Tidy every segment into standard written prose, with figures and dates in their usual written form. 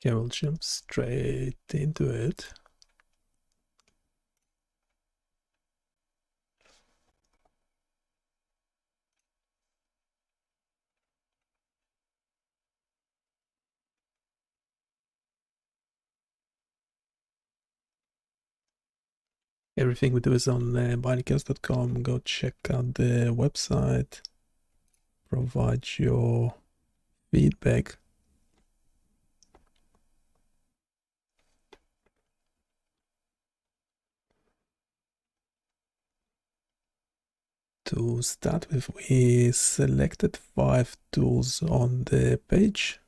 Okay, we'll jump straight into it. Everything we do is on BioniChaos.com. Go check out the website. Provide your feedback. To start with, we selected 5 tools on the page.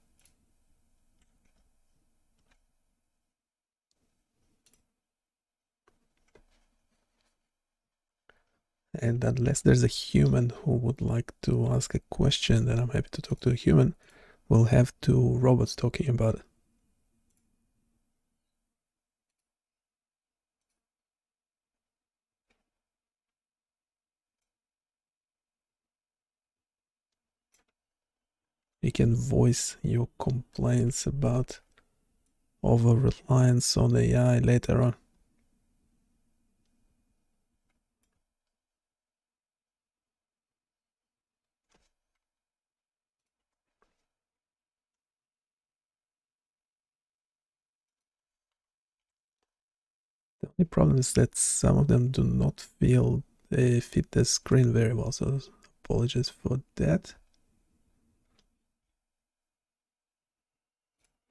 And unless there's a human who would like to ask a question, then I'm happy to talk to a human. We'll have 2 robots talking about it. You can voice your complaints about over-reliance on AI later on. The only problem is that some of them do not feel they fit the screen very well, so apologies for that.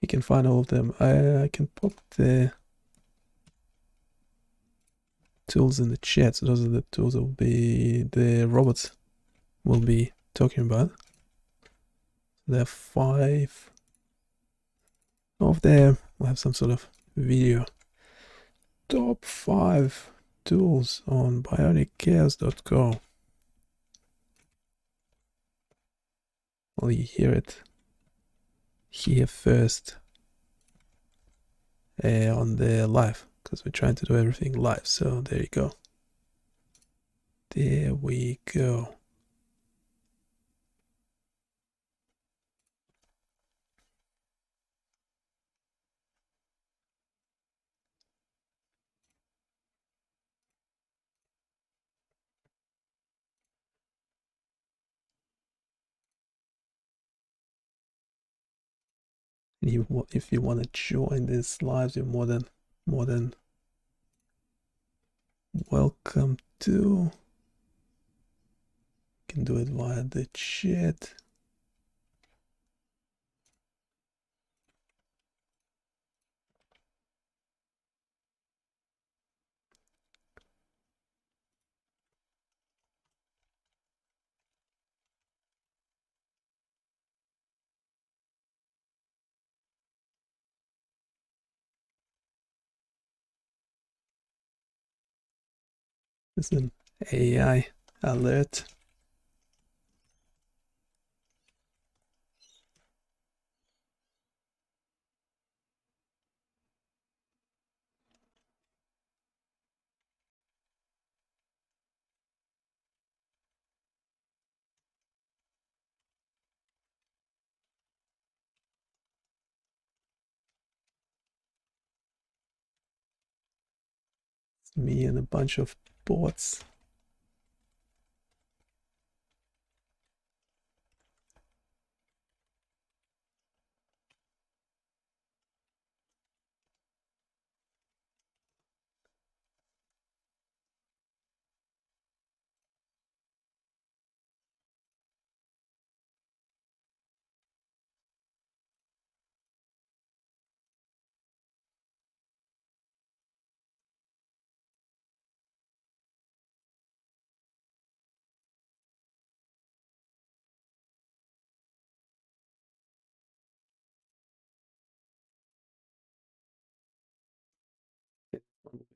You can find all of them. I can put the tools in the chat, so those are the tools that will be the robots will be talking about. There are 5 of them. We'll have some sort of video. Top 5 tools on BioniChaos.com. Well, you hear it here first on the live, because we're trying to do everything live. So there you go. There we go. If you want to join this live, you're more than welcome to. You can do it via the chat. It's an AI alert. It's me and a bunch of bots.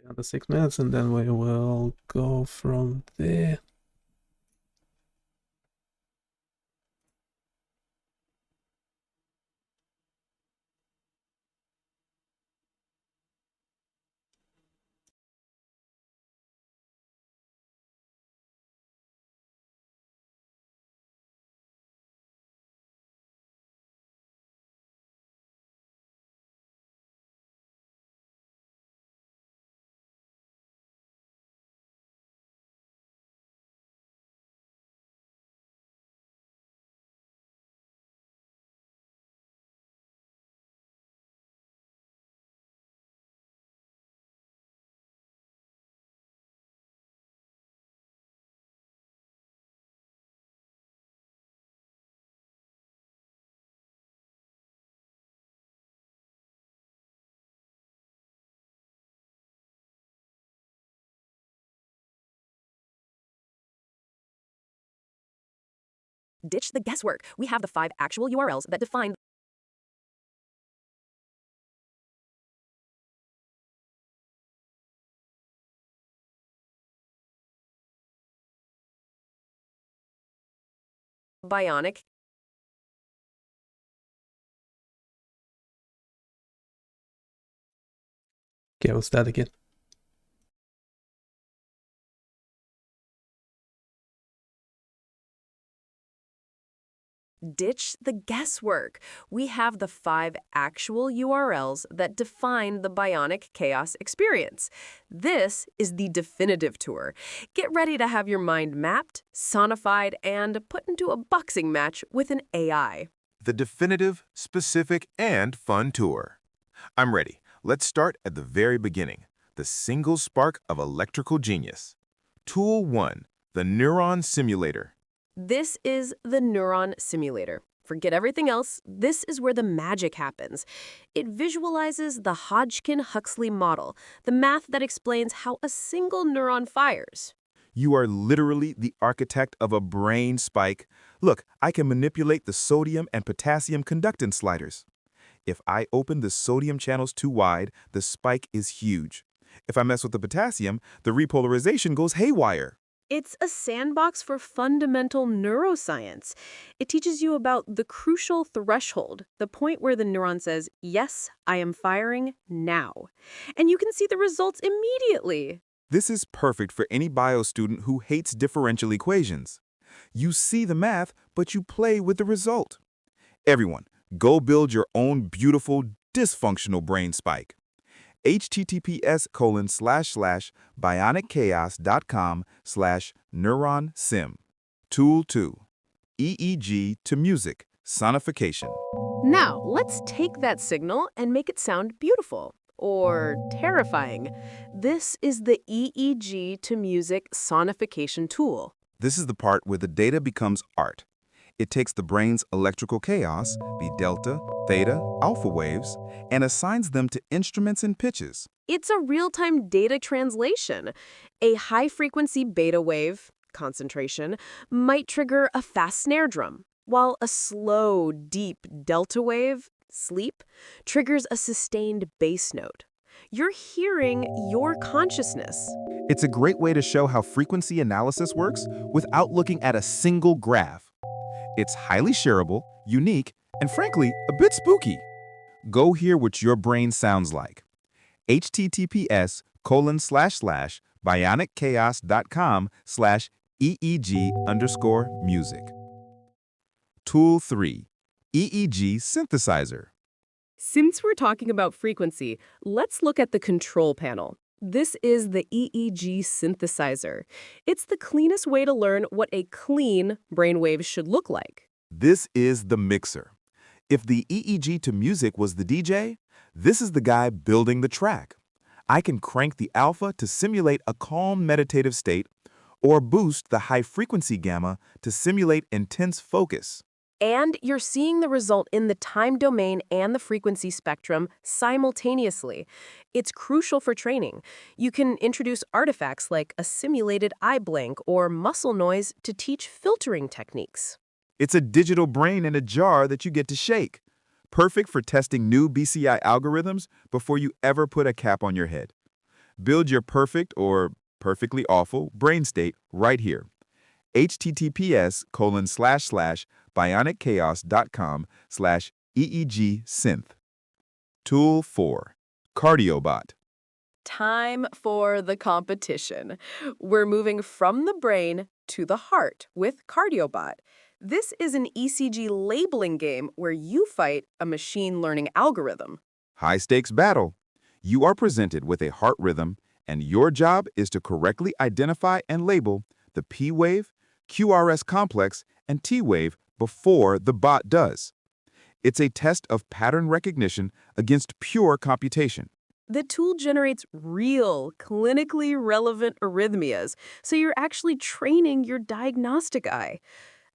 Another 6 minutes, and then we will go from there. Ditch the guesswork. We have the 5 actual URLs that define Bionic. Okay, what's that again? Ditch the guesswork. We have the 5 actual URLs that define the Bionic Chaos experience. This is the definitive tour. Get ready to have your mind mapped, sonified, and put into a boxing match with an AI. The definitive, specific, and fun tour. I'm ready. Let's start at the very beginning. The single spark of electrical genius. Tool 1, the Neuron Simulator. This is the neuron simulator. Forget everything else. This is where the magic happens. It visualizes the Hodgkin-Huxley model, the math that explains how a single neuron fires. You are literally the architect of a brain spike. Look, I can manipulate the sodium and potassium conductance sliders. If I open the sodium channels too wide, the spike is huge. If I mess with the potassium, the repolarization goes haywire. It's a sandbox for fundamental neuroscience. It teaches you about the crucial threshold, the point where the neuron says, yes, I am firing now. And you can see the results immediately. This is perfect for any bio student who hates differential equations. You see the math, but you play with the result. Everyone, go build your own beautiful, dysfunctional brain spike. https://bionicchaos.com/neuronsim. Tool 2. EEG to music, sonification. Now, let's take that signal and make it sound beautiful or terrifying. This is the EEG to music sonification tool. This is the part where the data becomes art. It takes the brain's electrical chaos, be delta, theta, alpha waves, and assigns them to instruments and pitches. It's a real-time data translation. A high-frequency beta wave, concentration, might trigger a fast snare drum, while a slow, deep delta wave, sleep, triggers a sustained bass note. You're hearing your consciousness. It's a great way to show how frequency analysis works without looking at a single graph. It's highly shareable, unique, and frankly, a bit spooky. Go hear what your brain sounds like. https://bionicchaos.com/EEG_music. Tool 3. EEG Synthesizer. Since we're talking about frequency, let's look at the control panel. This is the EEG synthesizer. It's the cleanest way to learn what a clean brainwave should look like. This is the mixer. If the EEG to music was the DJ, this is the guy building the track. I can crank the alpha to simulate a calm meditative state, or boost the high-frequency gamma to simulate intense focus. And you're seeing the result in the time domain and the frequency spectrum simultaneously. It's crucial for training. You can introduce artifacts like a simulated eye blink or muscle noise to teach filtering techniques. It's a digital brain in a jar that you get to shake. Perfect for testing new BCI algorithms before you ever put a cap on your head. Build your perfect or perfectly awful brain state right here. https://bionicchaos.com/EEG-synth. Tool 4. CardioBot. Time for the competition. We're moving from the brain to the heart with CardioBot. This is an ECG labeling game where you fight a machine learning algorithm. High-stakes battle. You are presented with a heart rhythm, and your job is to correctly identify and label the P wave, QRS complex, and T wave before the bot does. It's a test of pattern recognition against pure computation. The tool generates real, clinically relevant arrhythmias, so you're actually training your diagnostic eye.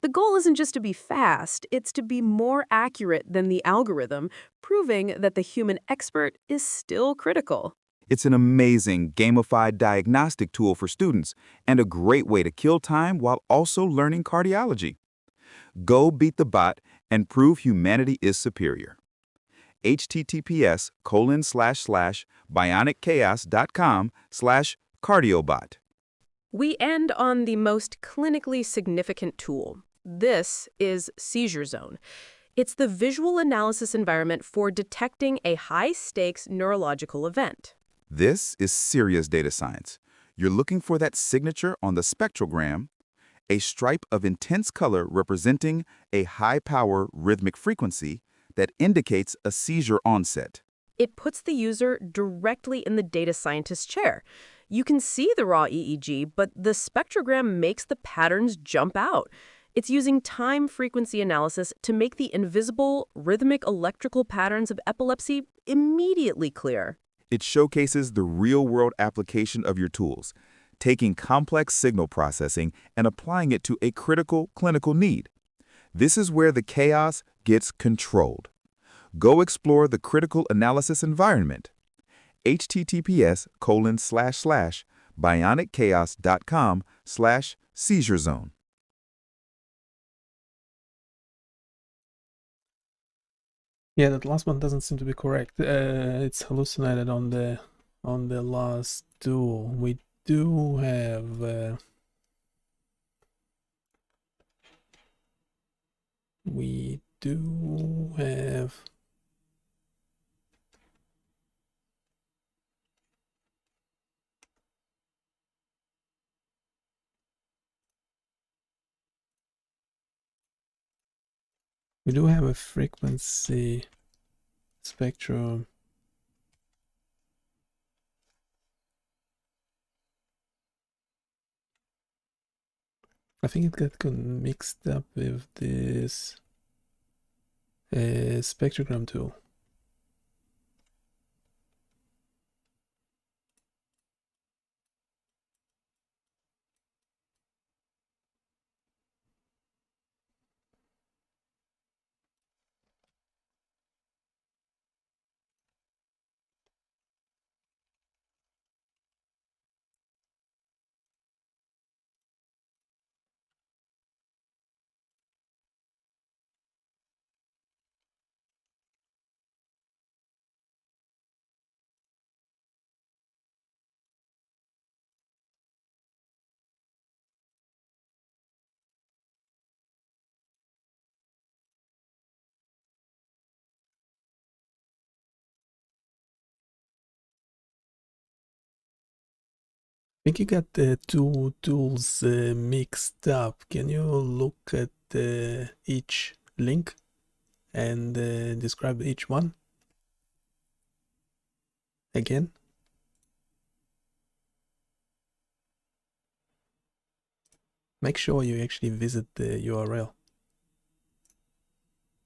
The goal isn't just to be fast, it's to be more accurate than the algorithm, proving that the human expert is still critical. It's an amazing gamified diagnostic tool for students and a great way to kill time while also learning cardiology. Go beat the bot and prove humanity is superior. https://bionicchaos.com/cardiobot. We end on the most clinically significant tool. This is Seizure Zone. It's the visual analysis environment for detecting a high-stakes neurological event. This is serious data science. You're looking for that signature on the spectrogram, a stripe of intense color representing a high-power rhythmic frequency that indicates a seizure onset. It puts the user directly in the data scientist's chair. You can see the raw EEG, but the spectrogram makes the patterns jump out. It's using time-frequency analysis to make the invisible, rhythmic electrical patterns of epilepsy immediately clear. It showcases the real-world application of your tools, taking complex signal processing and applying it to a critical clinical need. This is where the chaos gets controlled. Go explore the critical analysis environment. https://bionicchaos.com/seizure-zone. Yeah, that last one doesn't seem to be correct. It's hallucinated on the last tool. We do have we do have a frequency spectrum. I think it got mixed up with this spectrogram tool. I think you got the two tools mixed up. Can you look at each link and describe each one again? Make sure you actually visit the URL.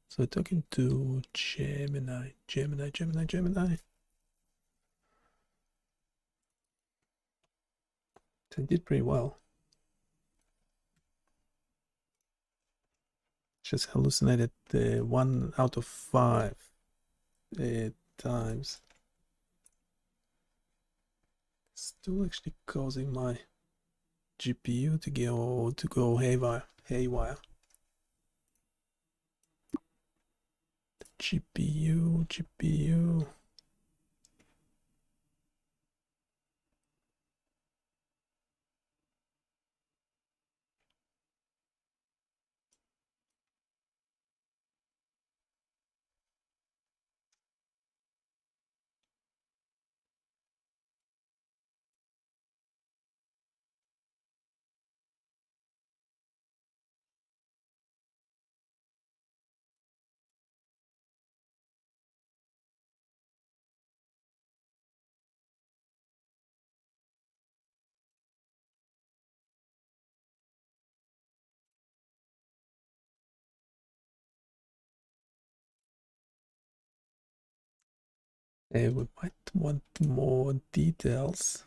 So talking to Gemini. So it did pretty well. Just hallucinated 1 out of 5 times. Still actually causing my GPU to go haywire. GPU. We might want more details.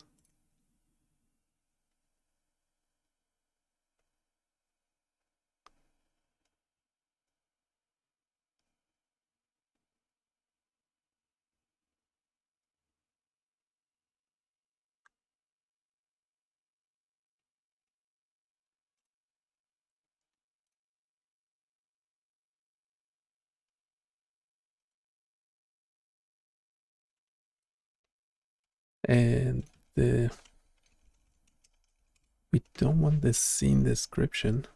And we don't want the scene description.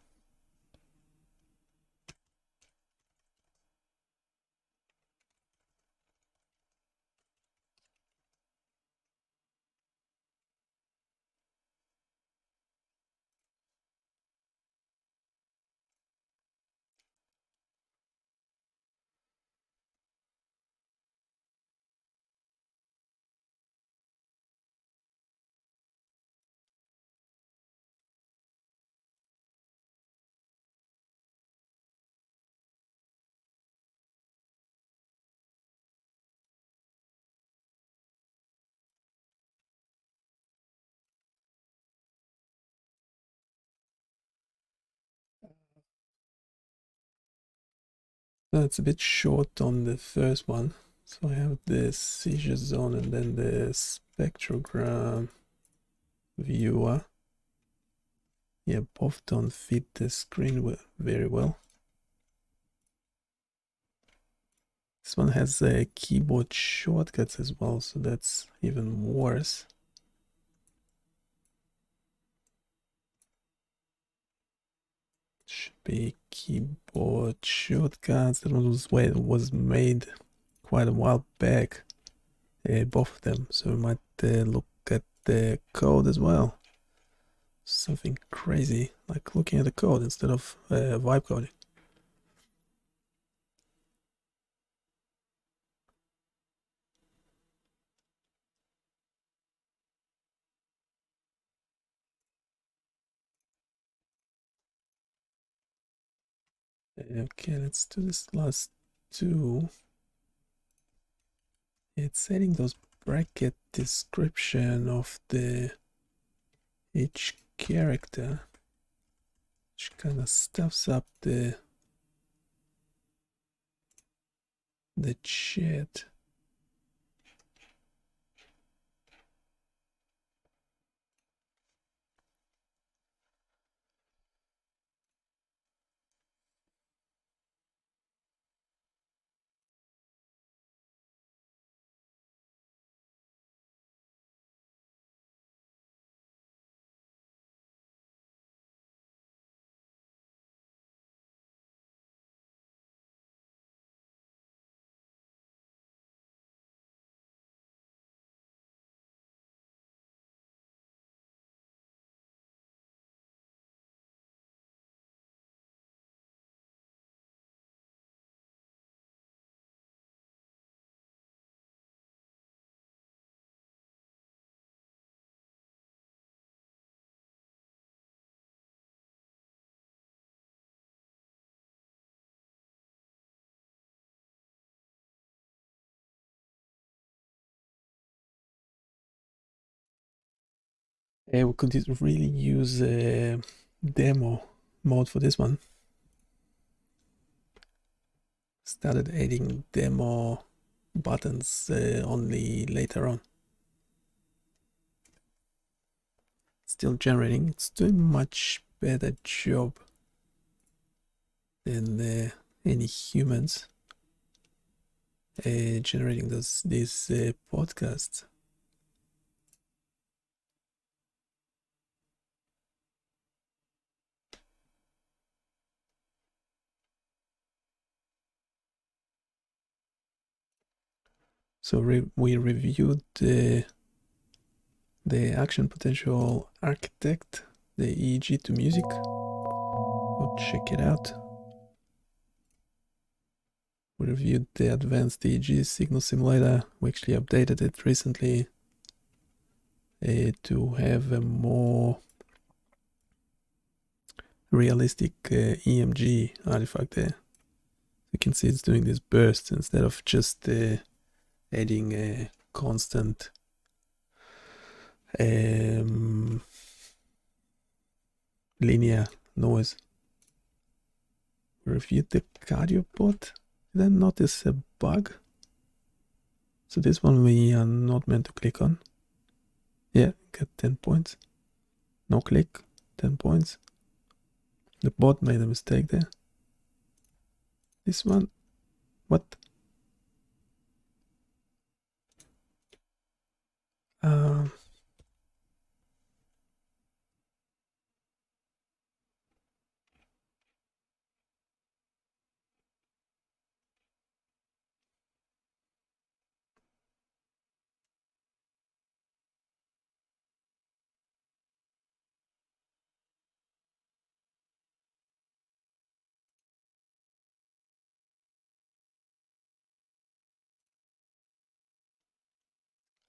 It's a bit short on the first one. So I have the seizure zone and then the spectrogram viewer. Yeah, both don't fit the screen very well. This one has keyboard shortcuts as well, so that's even worse. Should be keyboard shortcuts. That one was made quite a while back, both of them. So we might look at the code as well. Something crazy, like looking at the code instead of vibe coding. Okay, let's do this last two. It's setting those bracket description of each character, which kind of stuffs up the chat. We could really use demo mode for this one. Started adding demo buttons only later on. Still generating. It's doing much better job than any humans generating these podcasts. So we reviewed the action potential architect, the EEG to music. Go check it out. We reviewed the advanced EEG signal simulator. We actually updated it recently to have a more realistic EMG artifact there. You can see it's doing this burst instead of just adding a constant linear noise. We reviewed the cardiopod. Did I notice a bug? So this one we are not meant to click on. Yeah, got 10 points. No click, 10 points. The bot made a mistake there. This one, what?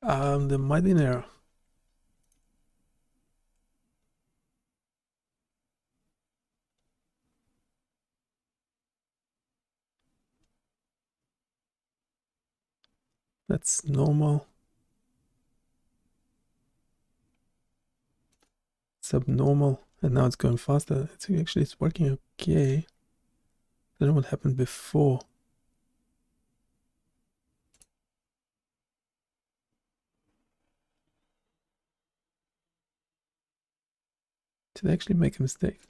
There might be an error. That's normal. It's abnormal, and now it's going faster. It's working okay. I don't know what happened before. Did I actually make a mistake?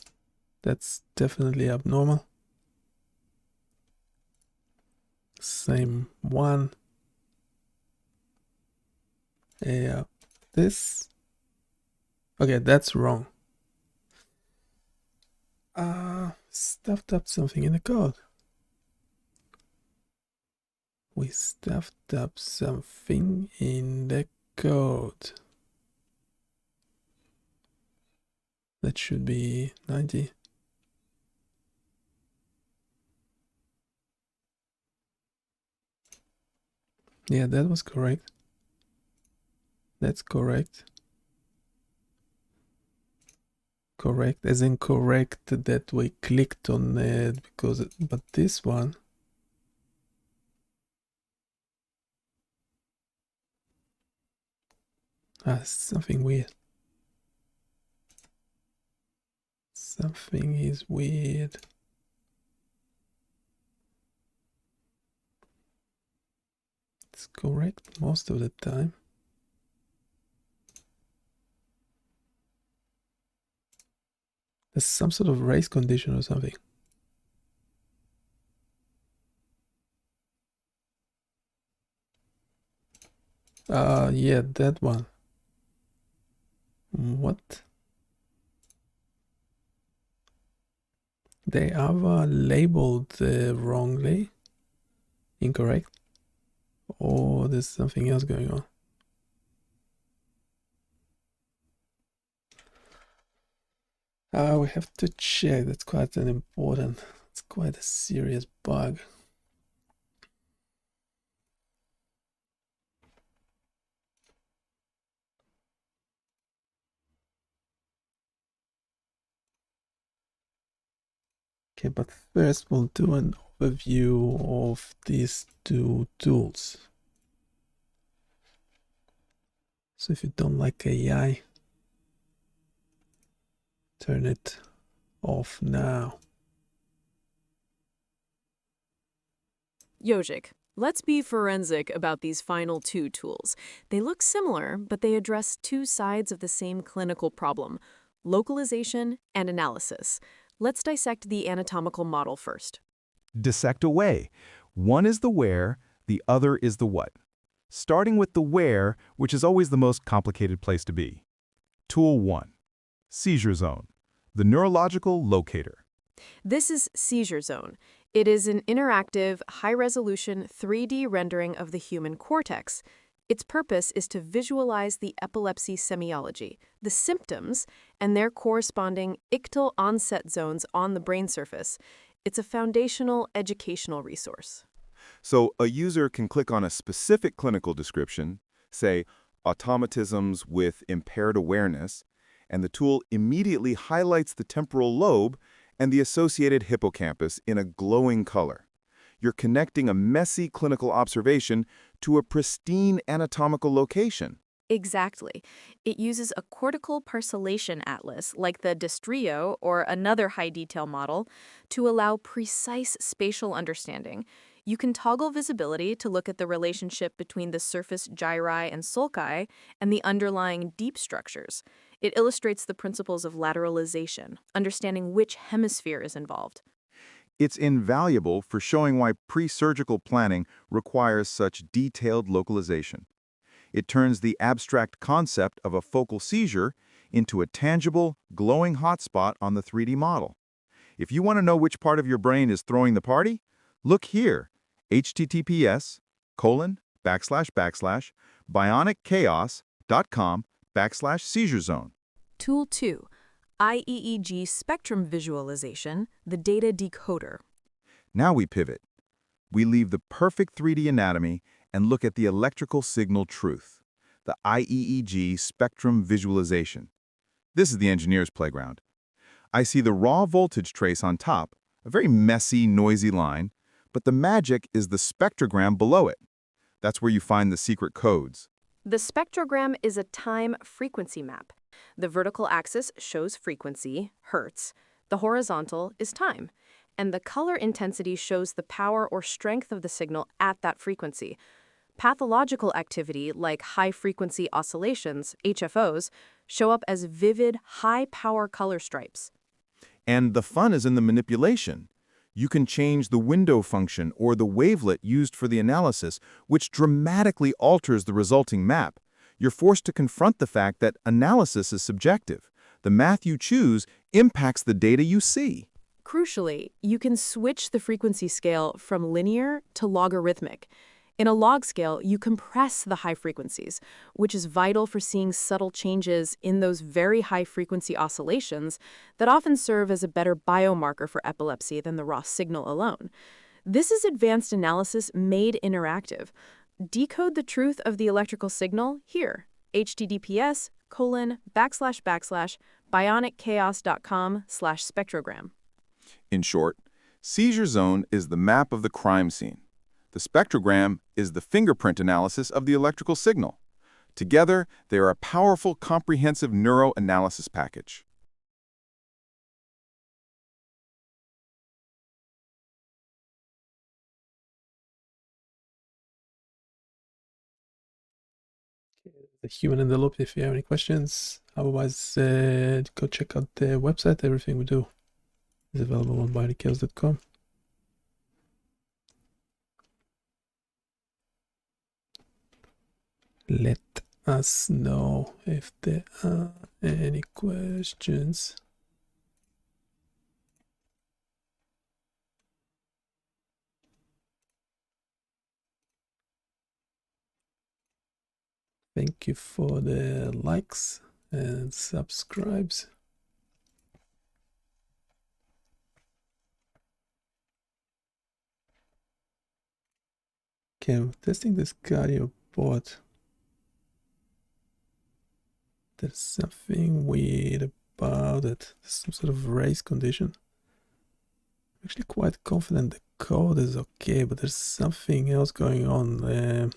That's definitely abnormal. Same one. Yeah, this. Okay, that's wrong. Stuffed up something in the code. We stuffed up something in the code. That should be 90. Yeah, that was correct. That's correct. Correct, as in correct that we clicked on it because, but this one. Something weird. Something is weird. It's correct most of the time. There's some sort of race condition or something. Yeah, that one. What? They are labeled wrongly, incorrect, or there's something else going on. We have to check. That's quite an important. It's quite a serious bug. Okay, but first we'll do an overview of these two tools. So if you don't like AI, turn it off now. Yogic, let's be forensic about these final two tools. They look similar, but they address two sides of the same clinical problem: localization and analysis. Let's dissect the anatomical model first. Dissect away. One is the where, the other is the what. Starting with the where, which is always the most complicated place to be. Tool 1. Seizure Zone, the neurological locator. This is Seizure Zone. It is an interactive, high-resolution 3D rendering of the human cortex. Its purpose is to visualize the epilepsy semiology, the symptoms, and their corresponding ictal onset zones on the brain surface. It's a foundational educational resource. So a user can click on a specific clinical description, say automatisms with impaired awareness, and the tool immediately highlights the temporal lobe and the associated hippocampus in a glowing color. You're connecting a messy clinical observation to a pristine anatomical location. Exactly. It uses a cortical parcellation atlas, like the Destrio or another high-detail model, to allow precise spatial understanding. You can toggle visibility to look at the relationship between the surface gyri and sulci and the underlying deep structures. It illustrates the principles of lateralization, understanding which hemisphere is involved. It's invaluable for showing why pre-surgical planning requires such detailed localization. It turns the abstract concept of a focal seizure into a tangible, glowing hotspot on the 3D model. If you want to know which part of your brain is throwing the party, look here, https://bionichaos.com/seizure zone. Tool 2, IEEG spectrum visualization, the data decoder. Now we pivot. We leave the perfect 3D anatomy and look at the electrical signal truth. the IEEG spectrum visualization. This is the engineer's playground. I see the raw voltage trace on top, a very messy, noisy line, but the magic is the spectrogram below it. That's where you find the secret codes. The spectrogram is a time-frequency map. The vertical axis shows frequency, hertz. The horizontal is time. And the color intensity shows the power or strength of the signal at that frequency. Pathological activity, like high-frequency oscillations, HFOs, show up as vivid, high-power color stripes. And the fun is in the manipulation. You can change the window function or the wavelet used for the analysis, which dramatically alters the resulting map. You're forced to confront the fact that analysis is subjective. The math you choose impacts the data you see. Crucially, you can switch the frequency scale from linear to logarithmic. In a log scale, you compress the high frequencies, which is vital for seeing subtle changes in those very high-frequency oscillations that often serve as a better biomarker for epilepsy than the raw signal alone. This is advanced analysis made interactive. Decode the truth of the electrical signal here, https://bionichaos.com/spectrogram. In short, seizure zone is the map of the crime scene. The spectrogram is the fingerprint analysis of the electrical signal. Together, they are a powerful, comprehensive neuroanalysis package. The human in the loop if you have any questions. Otherwise, go check out the website. Everything we do is available on BioniChaos.com. Let us know if there are any questions. Thank you for the likes and subscribes. Okay, I'm testing this cardio bot. There's something weird about it. There's some sort of race condition. I'm actually quite confident the code is okay, but there's something else going on.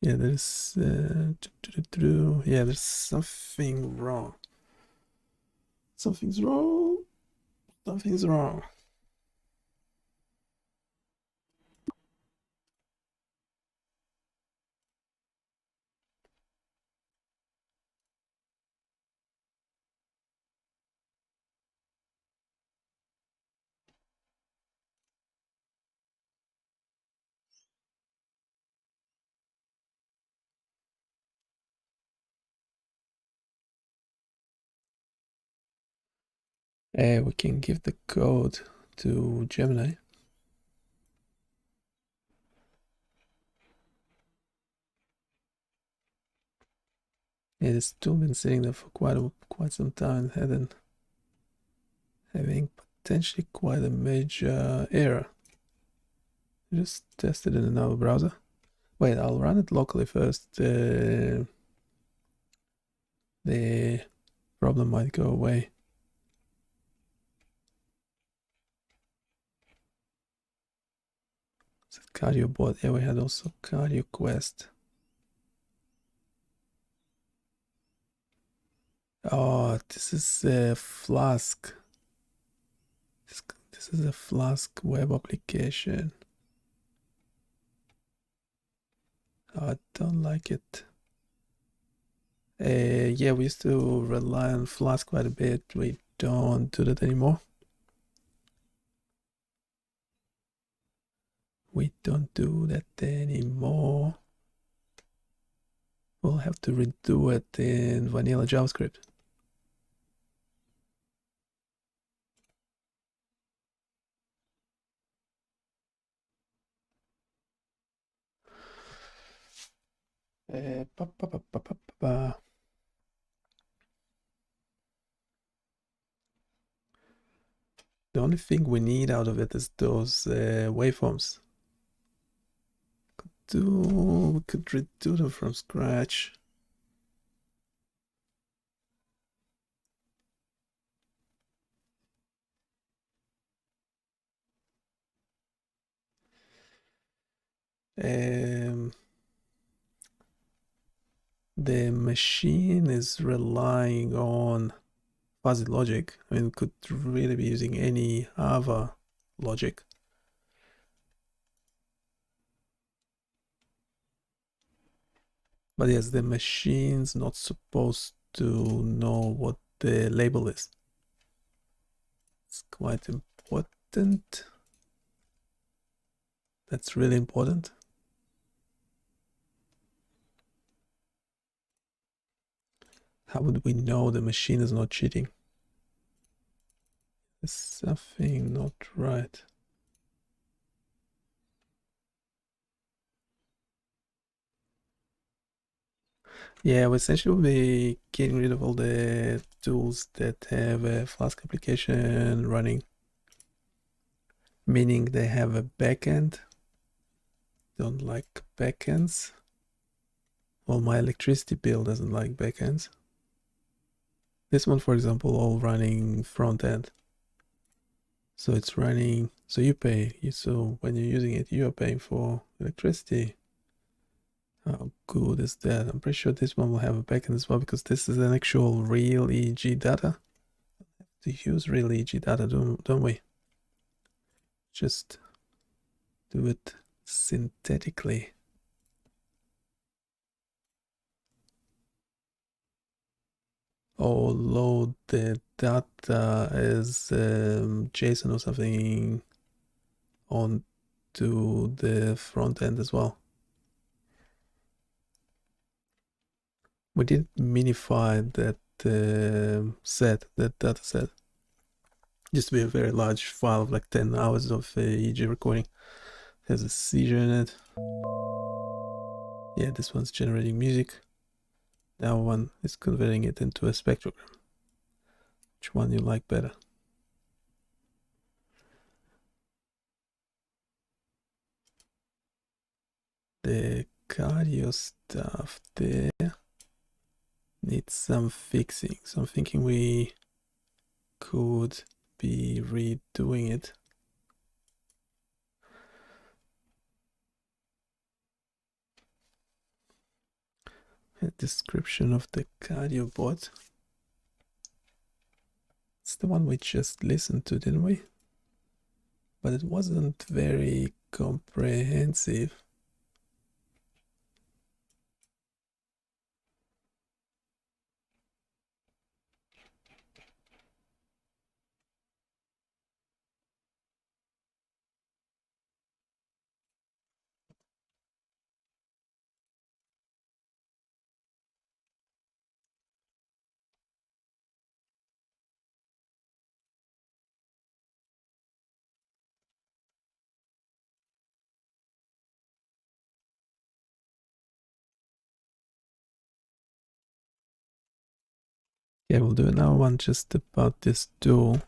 Yeah, there's yeah, there's something wrong. Something's wrong. Something's wrong. We can give the code to Gemini. It's still been sitting there for quite some time, having potentially quite a major error. Just test it in another browser. Wait, I'll run it locally first. The problem might go away. Cardio bot. Yeah, we had also Cardio Quest. Oh, this is a Flask. This is a Flask web application. Oh, I don't like it. Yeah, we used to rely on Flask quite a bit. We don't do that anymore. We don't do that anymore. We'll have to redo it in vanilla JavaScript. The only thing we need out of it is those waveforms. We could redo them from scratch. The machine is relying on fuzzy logic. I mean, we could really be using any other logic. But yes, the machine's not supposed to know what the label is. It's quite important. That's really important. How would we know the machine is not cheating? There's something not right. Yeah, we essentially will be getting rid of all the tools that have a Flask application running, meaning they have a backend. Don't like backends. Well, my electricity bill doesn't like backends. This one, for example, all running front end. So it's running, so you pay, so when you're using it, you are paying for electricity. How good is that? I'm pretty sure this one will have a backend as well, because this is an actual real EEG data. To use real EEG data, don't we? Just do it synthetically. Or load the data as JSON or something onto the front end as well. We did minify that that data set. Used to be a very large file of like 10 hours of EEG recording. It has a seizure in it. Yeah, this one's generating music. That one is converting it into a spectrogram. Which one you like better? The cardio stuff there needs some fixing. So I'm thinking we could be redoing it. A description of the cardio bot. It's the one we just listened to, didn't we? But it wasn't very comprehensive. Yeah, we'll do another one just about this tool.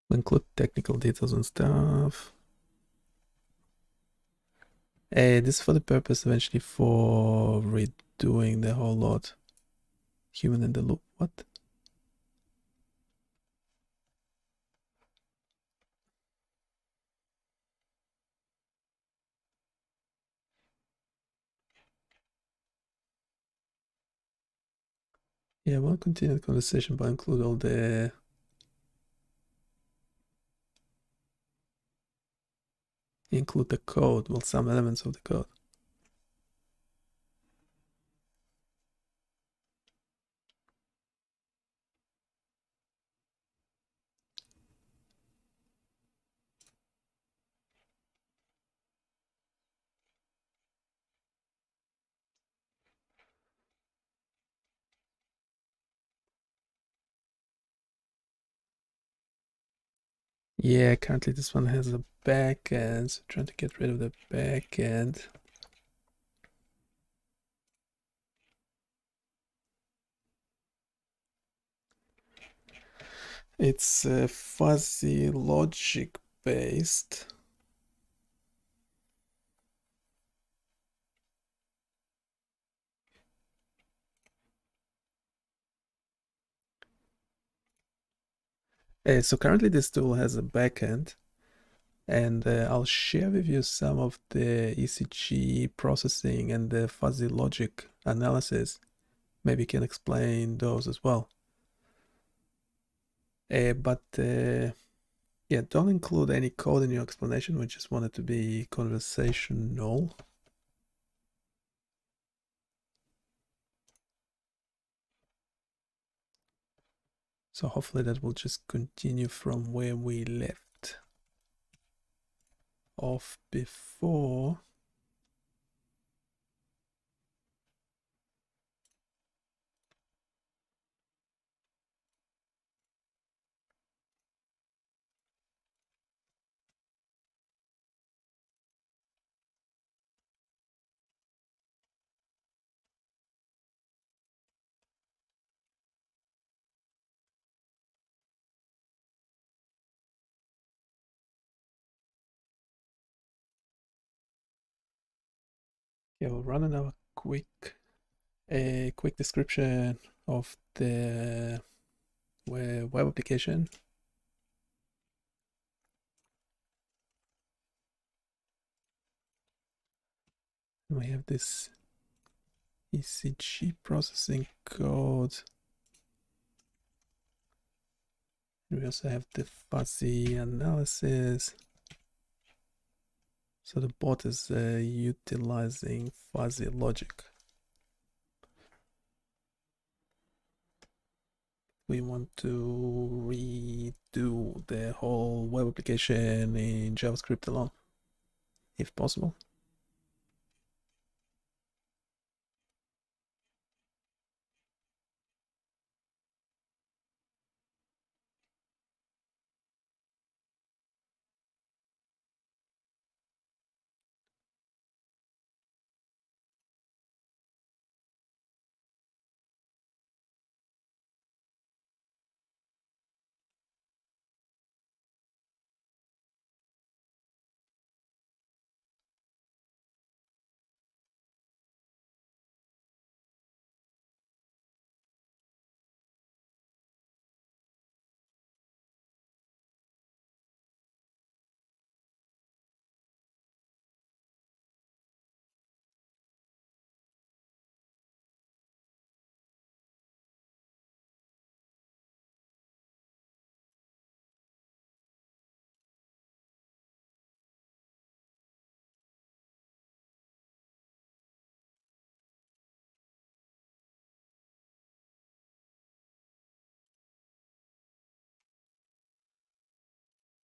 We'll include technical details and stuff. This is for the purpose eventually for redoing the whole lot. Human in the loop, what? Yeah, we'll continue the conversation, but include all the include the code, well, some elements of the code. Yeah, currently this one has a backend, so trying to get rid of the backend. It's fuzzy logic based. So currently this tool has a backend, and I'll share with you some of the ECG processing and the fuzzy logic analysis. Maybe you can explain those as well. But yeah, don't include any code in your explanation. We just want it to be conversational. So hopefully that will just continue from where we left off before. Yeah, we'll run another quick description of the web application. We have this ECG processing code. We also have the fuzzy analysis. So the bot is utilizing fuzzy logic. We want to redo the whole web application in JavaScript alone, if possible.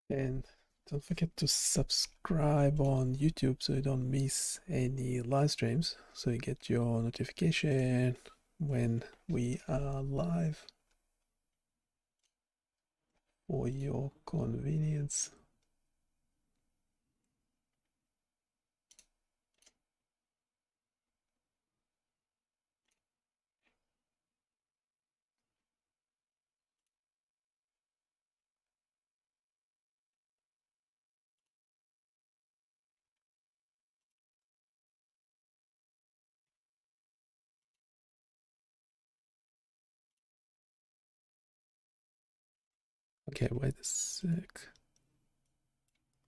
And don't forget to subscribe on YouTube so you don't miss any live streams, so you get your notification when we are live for your convenience. Okay, wait a sec.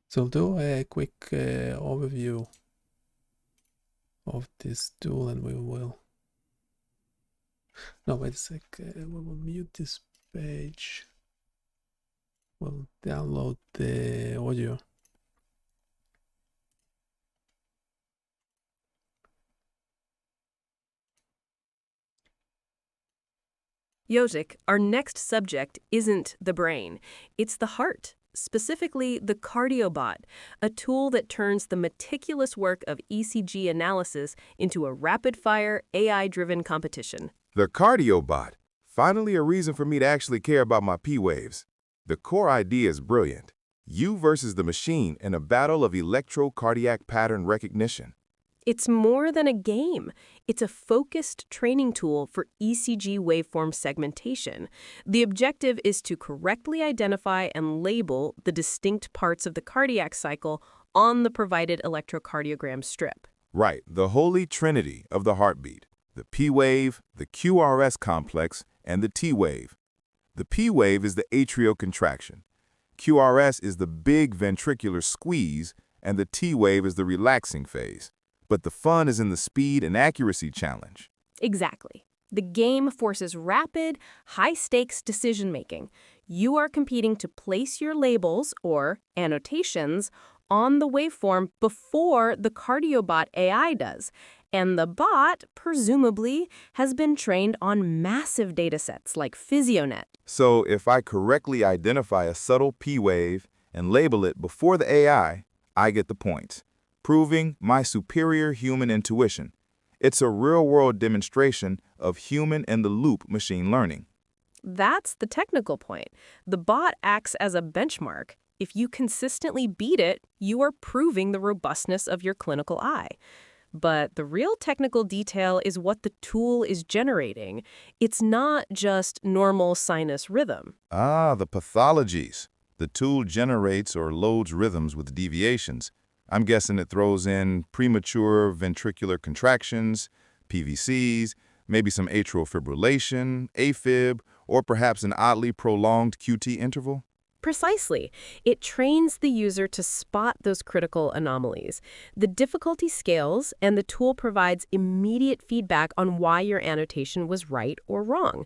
So I'll do a quick overview of this tool, and we will... No, wait a sec. We will mute this page. We'll download the audio. Josik, our next subject isn't the brain. It's the heart, specifically the CardioBot, a tool that turns the meticulous work of ECG analysis into a rapid-fire, AI-driven competition. The CardioBot. Finally a reason for me to actually care about my P waves. The core idea is brilliant. You versus the machine in a battle of electrocardiac pattern recognition. It's more than a game. It's a focused training tool for ECG waveform segmentation. The objective is to correctly identify and label the distinct parts of the cardiac cycle on the provided electrocardiogram strip. Right, the holy trinity of the heartbeat. The P wave, the QRS complex, and the T wave. The P wave is the atrial contraction. QRS is the big ventricular squeeze, and the T wave is the relaxing phase. But the fun is in the speed and accuracy challenge. Exactly. The game forces rapid, high-stakes decision-making. You are competing to place your labels, or annotations, on the waveform before the CardioBot AI does. And the bot, presumably, has been trained on massive datasets like PhysioNet. So if I correctly identify a subtle P wave and label it before the AI, I get the points, proving my superior human intuition. It's a real-world demonstration of human-in-the-loop machine learning. That's the technical point. The bot acts as a benchmark. If you consistently beat it, you are proving the robustness of your clinical eye. But the real technical detail is what the tool is generating. It's not just normal sinus rhythm. Ah, the pathologies. The tool generates or loads rhythms with deviations. I'm guessing it throws in premature ventricular contractions, PVCs, maybe some atrial fibrillation, AFib, or perhaps an oddly prolonged QT interval. Precisely. It trains the user to spot those critical anomalies. The difficulty scales, and the tool provides immediate feedback on why your annotation was right or wrong.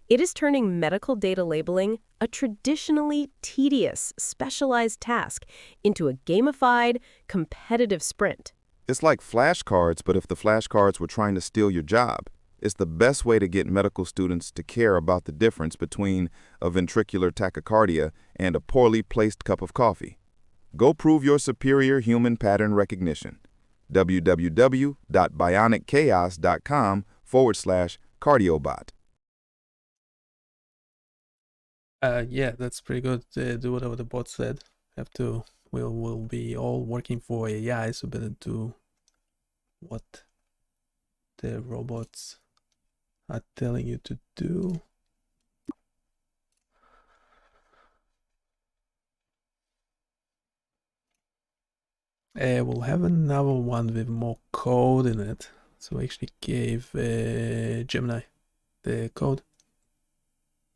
It is turning medical data labeling, a traditionally tedious, specialized task, into a gamified, competitive sprint. It's like flashcards, but if the flashcards were trying to steal your job. It's the best way to get medical students to care about the difference between a ventricular tachycardia and a poorly placed cup of coffee. Go prove your superior human pattern recognition. www.bionichaos.com/cardiobot. Yeah, that's pretty good. Do whatever the bot said. We'll be all working for AI, so better do what the robots are telling you to do. We'll have another one with more code in it. So I actually gave Gemini the code,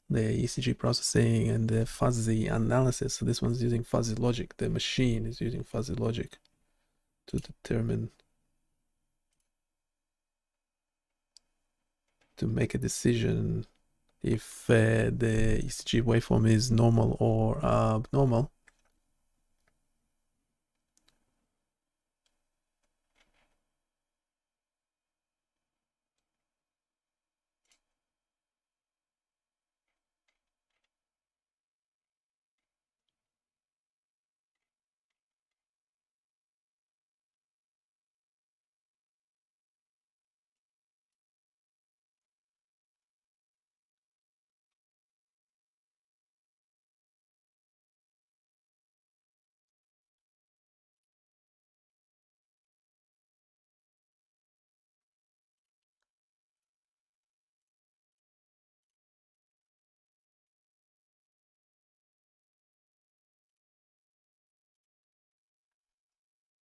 the ECG processing and the fuzzy analysis. So this one's using fuzzy logic. The machine is using fuzzy logic to determine, to make a decision if the ECG waveform is normal or abnormal.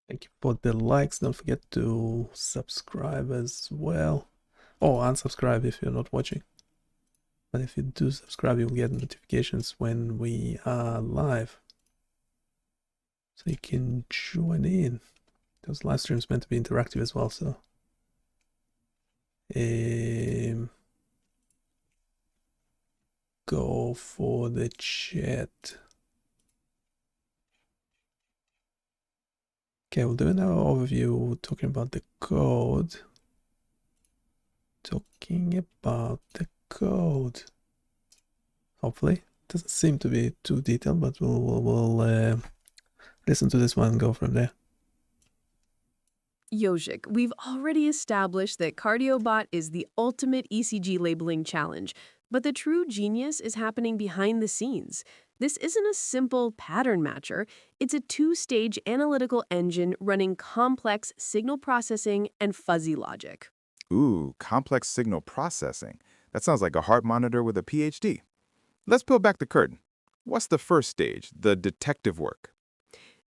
Thank you for the likes. Don't forget to subscribe as well. Or unsubscribe if you're not watching. But if you do subscribe, you'll get notifications when we are live. So you can join in. Those live streams meant to be interactive as well, so go for the chat. Okay, we'll do an overview talking about the code. Hopefully. Doesn't seem to be too detailed, but we'll listen to this one and go from there. Yoshik, we've already established that CardioBot is the ultimate ECG labeling challenge, but the true genius is happening behind the scenes. This isn't a simple pattern matcher. It's a two-stage analytical engine running complex signal processing and fuzzy logic. Ooh, complex signal processing. That sounds like a heart monitor with a PhD. Let's peel back the curtain. What's the first stage, the detective work?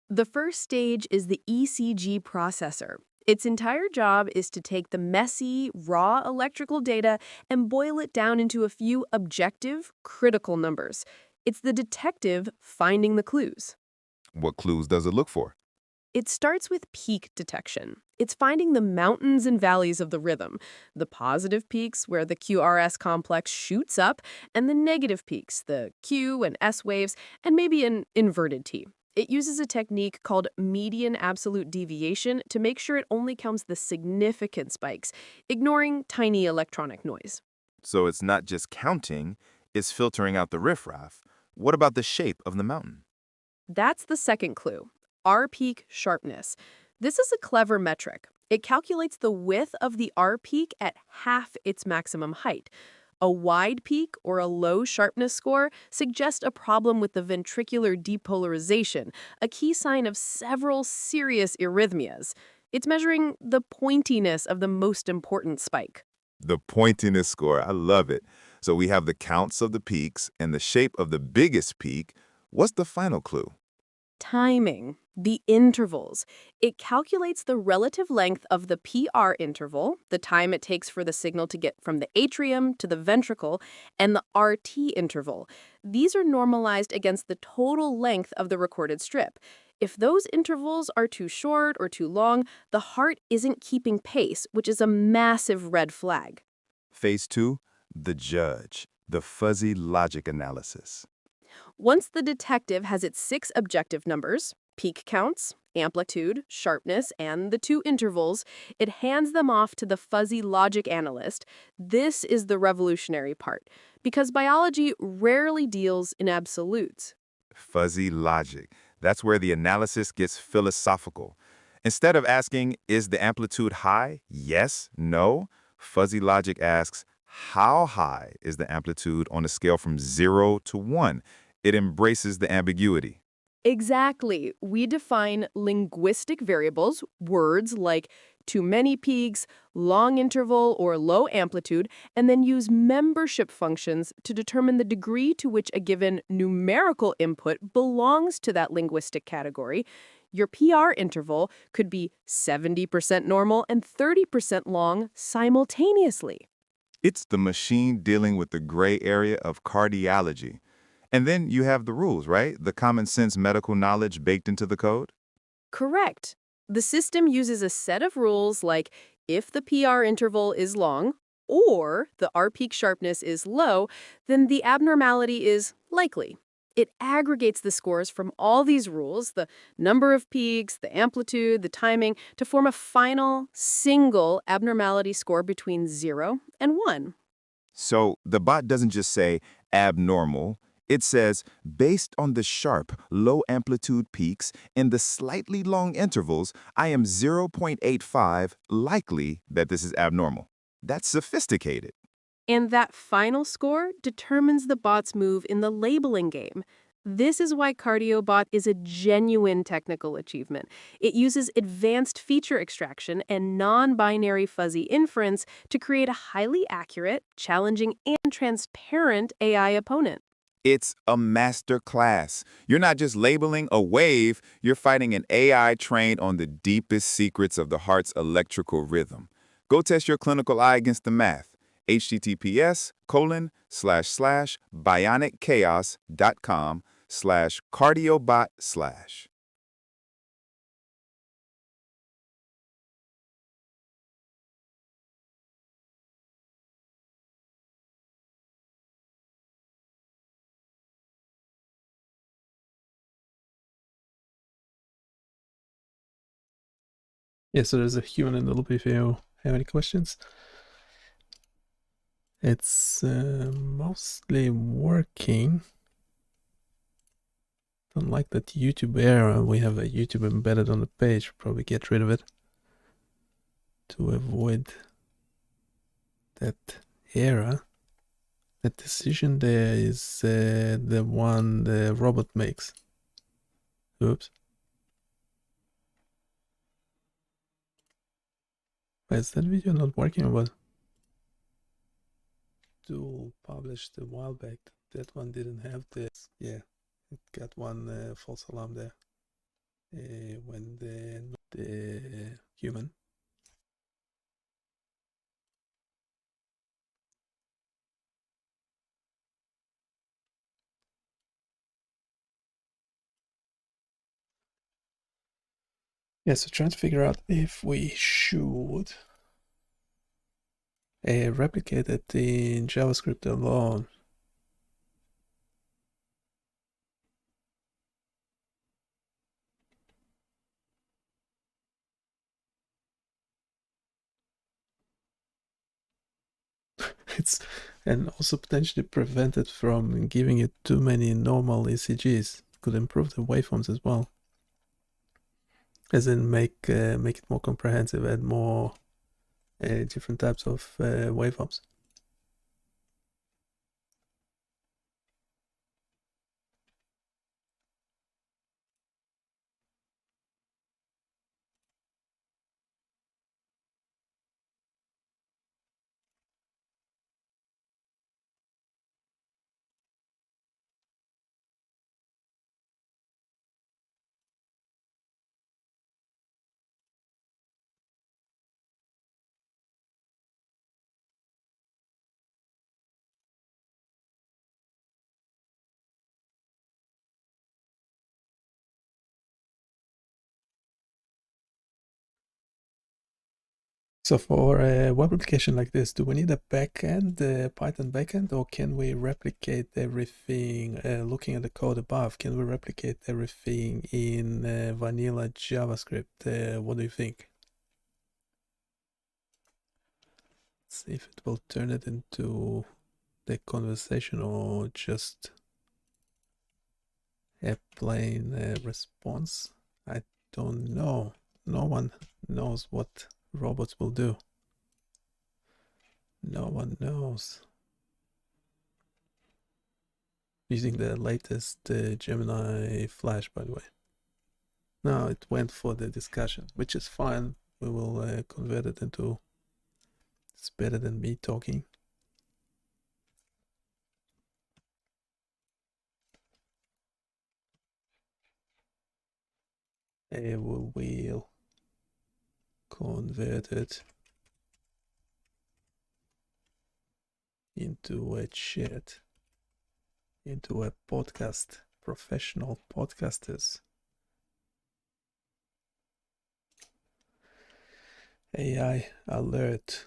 The first stage is the ECG processor. Its entire job is to take the messy, raw electrical data and boil it down into a few objective, critical numbers. It's the detective finding the clues. What clues does it look for? It starts with peak detection. It's finding the mountains and valleys of the rhythm, the positive peaks where the QRS complex shoots up, and the negative peaks, the Q and S waves, and maybe an inverted T. It uses a technique called median absolute deviation to make sure it only counts the significant spikes, ignoring tiny electronic noise. So it's not just counting, it's filtering out the riffraff. What about the shape of the mountain? That's the second clue, R-peak sharpness. This is a clever metric. It calculates the width of the R-peak at half its maximum height. A wide peak or a low sharpness score suggest a problem with the ventricular depolarization, a key sign of several serious arrhythmias. It's measuring the pointiness of the most important spike. The pointiness score, I love it. So we have the counts of the peaks and the shape of the biggest peak. What's the final clue? Timing, the intervals. It calculates the relative length of the PR interval, the time it takes for the signal to get from the atrium to the ventricle, and the RT interval. These are normalized against the total length of the recorded strip. If those intervals are too short or too long, the heart isn't keeping pace, which is a massive red flag. Phase 2, the judge, the fuzzy logic analysis. Once the detective has its 6 objective numbers, peak counts, amplitude, sharpness, and the 2 intervals, it hands them off to the fuzzy logic analyst. This is the revolutionary part, because biology rarely deals in absolutes. Fuzzy logic. That's where the analysis gets philosophical. Instead of asking, is the amplitude high? Yes, no. Fuzzy logic asks, how high is the amplitude on a scale from 0 to 1? It embraces the ambiguity. Exactly. We define linguistic variables, words like too many peaks, long interval, or low amplitude, and then use membership functions to determine the degree to which a given numerical input belongs to that linguistic category. Your PR interval could be 70% normal and 30% long simultaneously. It's the machine dealing with the gray area of cardiology. And then you have the rules, right? The common sense medical knowledge baked into the code? Correct. The system uses a set of rules like if the PR interval is long or the R peak sharpness is low, then the abnormality is likely. It aggregates the scores from all these rules, the number of peaks, the amplitude, the timing, to form a final, single abnormality score between 0 and 1. So the bot doesn't just say abnormal. It says, based on the sharp, low amplitude peaks and the slightly long intervals, I am 0.85 likely that this is abnormal. That's sophisticated. And that final score determines the bot's move in the labeling game. This is why CardioBot is a genuine technical achievement. It uses advanced feature extraction and non-binary fuzzy inference to create a highly accurate, challenging, and transparent AI opponent. It's a master class. You're not just labeling a wave, you're fighting an AI trained on the deepest secrets of the heart's electrical rhythm. Go test your clinical eye against the math. https://bionichaos.com/cardiobot/. Yeah, so there's a human in the loop if you have any questions. It's mostly working. Don't like that YouTube error. We have a YouTube embedded on the page. Probably get rid of it to avoid that error. The decision there is the one the robot makes. Oops. Why is that video not working or what? Tool published a while back. That one didn't have this. Yeah, it got one false alarm there. When the human. Yeah, so trying to figure out if we should replicate it in JavaScript alone. It's and also potentially prevent it from giving it too many normal ECGs. Could improve the waveforms as well. As in make it more comprehensive, add more different types of waveforms. So for a web application like this, do we need a backend, a Python backend, or can we replicate everything, looking at the code above, can we replicate everything in vanilla JavaScript? What do you think? Let's see if it will turn it into the conversation or just a plain response. I don't know. No one knows what robots will do. No one knows. Using the latest Gemini Flash, by the way. No, it went for the discussion, which is fine. We will convert it into. It's better than me talking. We will convert it into a chat, into a podcast, professional podcasters. AI alert.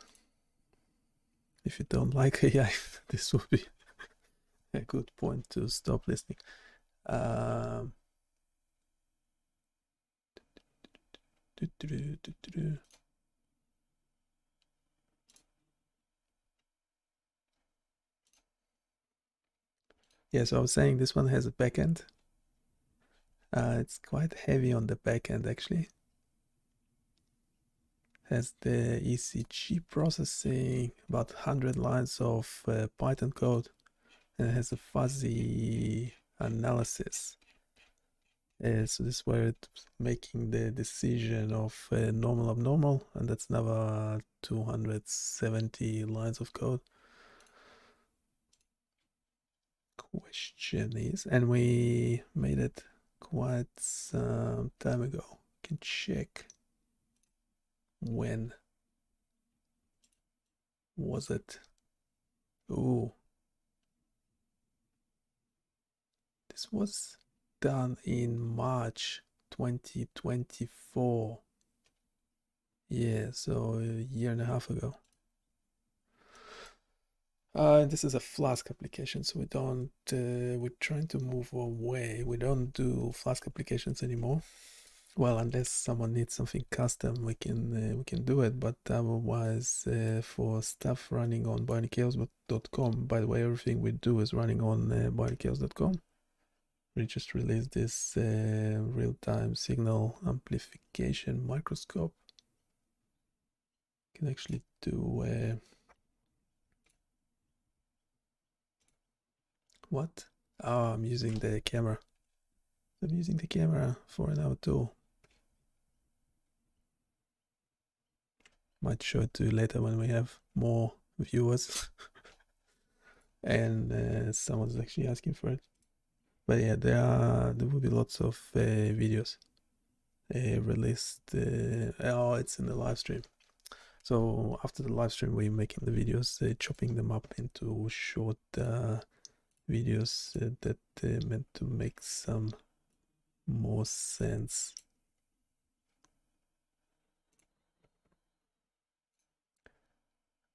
If you don't like AI, this would be a good point to stop listening. Yeah, so I was saying this one has a backend. It's quite heavy on the backend actually. Has the ECG processing, about 100 lines of Python code, and it has a fuzzy analysis. So this is where it's making the decision of normal abnormal, and that's another 270 lines of code. Question is, and we made it quite some time ago. Can check when was it. Ooh, this was done in March 2024. Yeah, so a year and a half ago. This is a Flask application, so we don't. We're trying to move away. We don't do Flask applications anymore. Well, unless someone needs something custom, we can do it. But otherwise, for stuff running on BioniChaos.com. By the way, everything we do is running on BioniChaos.com. We just released this real-time signal amplification microscope. You can actually do What? Oh, I'm using the camera. I'm using the camera for another tool. Might show it to you later when we have more viewers. And someone's actually asking for it. But yeah, there will be lots of videos released. Oh, it's in the live stream. So after the live stream, we're making the videos, chopping them up into short videos that meant to make some more sense.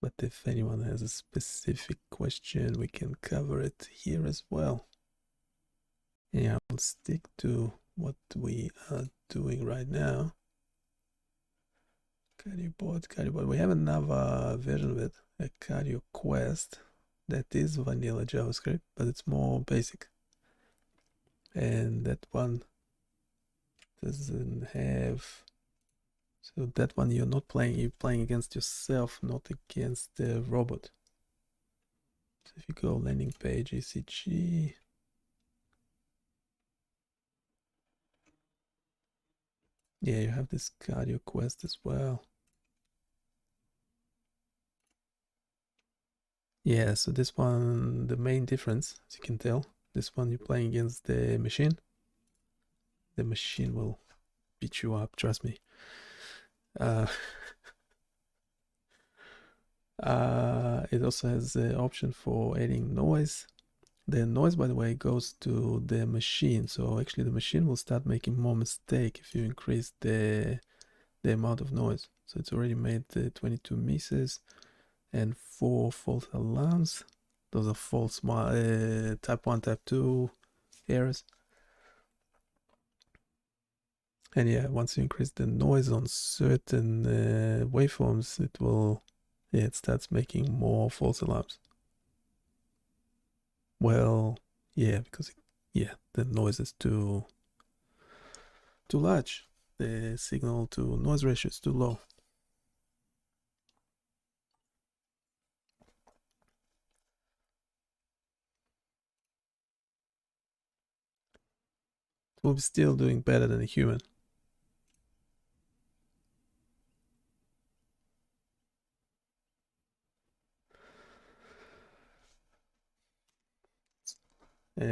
But if anyone has a specific question, we can cover it here as well. Yeah, I'll stick to what we are doing right now. CardioBot. We have another version of it, a CardioQuest, that is vanilla JavaScript, but it's more basic. And that one doesn't have... So that one you're not playing, you're playing against yourself, not against the robot. So if you go landing page, ECG... Yeah, you have this CardioQuest as well. Yeah, so this one, the main difference, as you can tell, this one you're playing against the machine. The machine will beat you up, trust me. It also has the option for adding noise. The noise, by the way, goes to the machine. So actually the machine will start making more mistake if you increase the amount of noise. So it's already made 22 misses and 4 false alarms. Those are false type 1, type 2 errors. And yeah, once you increase the noise on certain waveforms, it starts making more false alarms. Well, yeah, because the noise is too large. The signal to noise ratio is too low. It will be still doing better than a human.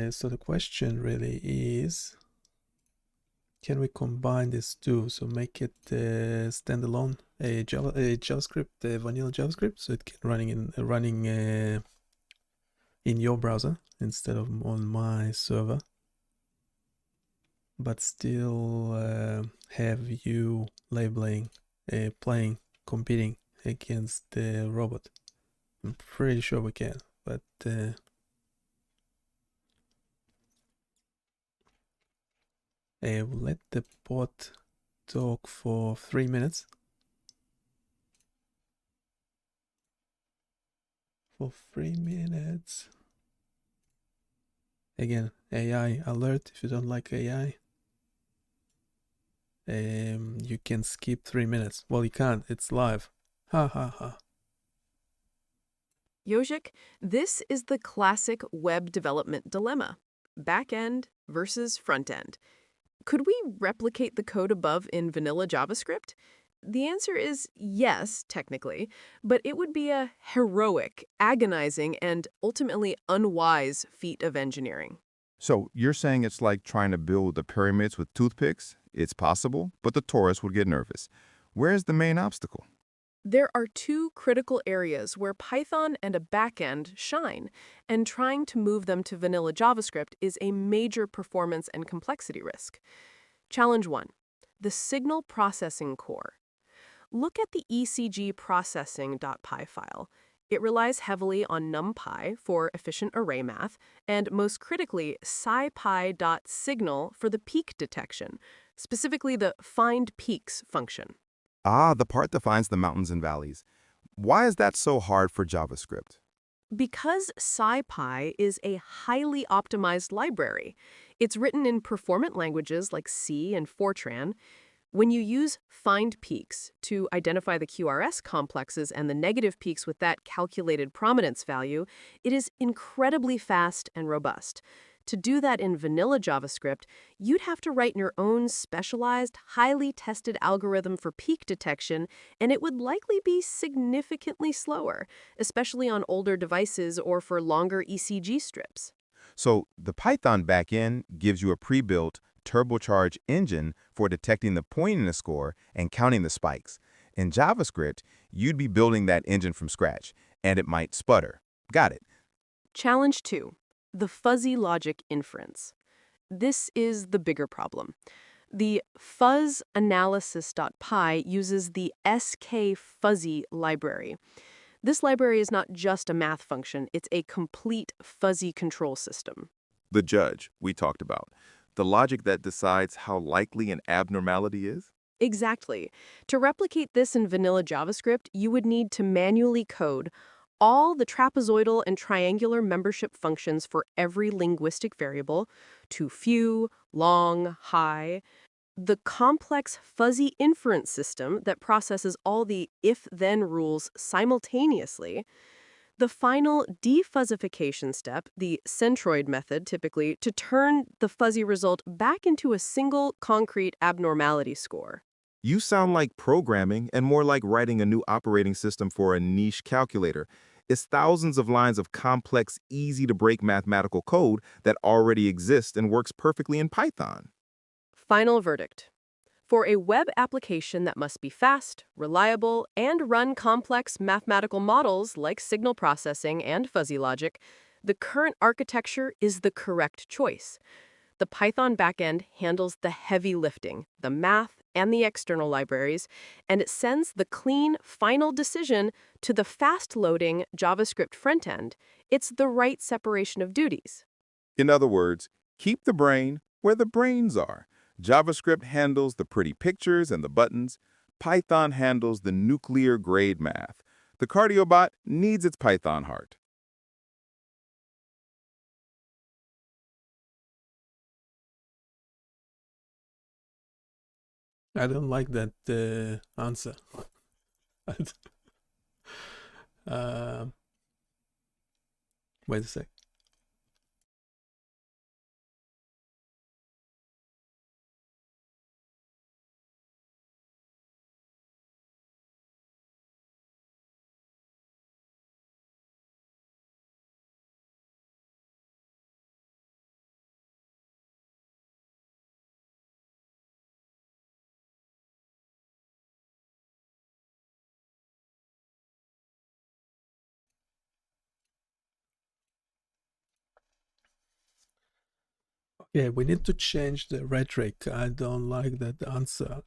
So the question really is, can we combine these two? So make it standalone, a JavaScript, vanilla JavaScript, so it can running in your browser instead of on my server, but still have you labeling, playing, competing against the robot. I'm pretty sure we can, but we'll let the bot talk for 3 minutes. For 3 minutes. Again, AI alert. If you don't like AI, you can skip 3 minutes. Well, you can't. It's live. Ha ha ha. Yoshik, this is the classic web development dilemma. Back-end versus front-end. Could we replicate the code above in vanilla JavaScript? The answer is yes, technically, but it would be a heroic, agonizing, and ultimately unwise feat of engineering. So you're saying it's like trying to build the pyramids with toothpicks? It's possible, but the tourists would get nervous. Where's the main obstacle? There are two critical areas where Python and a backend shine, and trying to move them to vanilla JavaScript is a major performance and complexity risk. Challenge 1. The signal processing core. Look at the ECG processing.py file. It relies heavily on NumPy for efficient array math, and most critically, scipy.signal for the peak detection, specifically the find peaks function. Ah, the part that finds the mountains and valleys. Why is that so hard for JavaScript? Because scipy is a highly optimized library. It's written in performant languages like C and Fortran. When you use find peaks to identify the QRS complexes and the negative peaks with that calculated prominence value, it is incredibly fast and robust. To do that in vanilla JavaScript, you'd have to write your own specialized, highly tested algorithm for peak detection, and it would likely be significantly slower, especially on older devices or for longer ECG strips. So the Python backend gives you a pre-built turbocharged engine for detecting the point in the score and counting the spikes. In JavaScript, you'd be building that engine from scratch, and it might sputter. Got it. Challenge 2. The fuzzy logic inference. This is the bigger problem. The fuzzanalysis.py uses the skfuzzy library. This library is not just a math function, it's a complete fuzzy control system. The judge we talked about. The logic that decides how likely an abnormality is? Exactly. To replicate this in vanilla JavaScript, you would need to manually code all the trapezoidal and triangular membership functions for every linguistic variable, too few, long, high, the complex fuzzy inference system that processes all the if-then rules simultaneously, the final defuzzification step, the centroid method typically, to turn the fuzzy result back into a single concrete abnormality score. You sound like programming and more like writing a new operating system for a niche calculator. It's thousands of lines of complex, easy-to-break mathematical code that already exists and works perfectly in Python. Final verdict. For a web application that must be fast, reliable, and run complex mathematical models like signal processing and fuzzy logic, the current architecture is the correct choice. The Python backend handles the heavy lifting, the math, and the external libraries, and it sends the clean, final decision to the fast-loading JavaScript frontend. It's the right separation of duties. In other words, keep the brain where the brains are. JavaScript handles the pretty pictures and the buttons. Python handles the nuclear-grade math. The CardioBot needs its Python heart. I don't like that answer. Um, Wait a sec. Yeah, we need to change the rhetoric. I don't like that answer.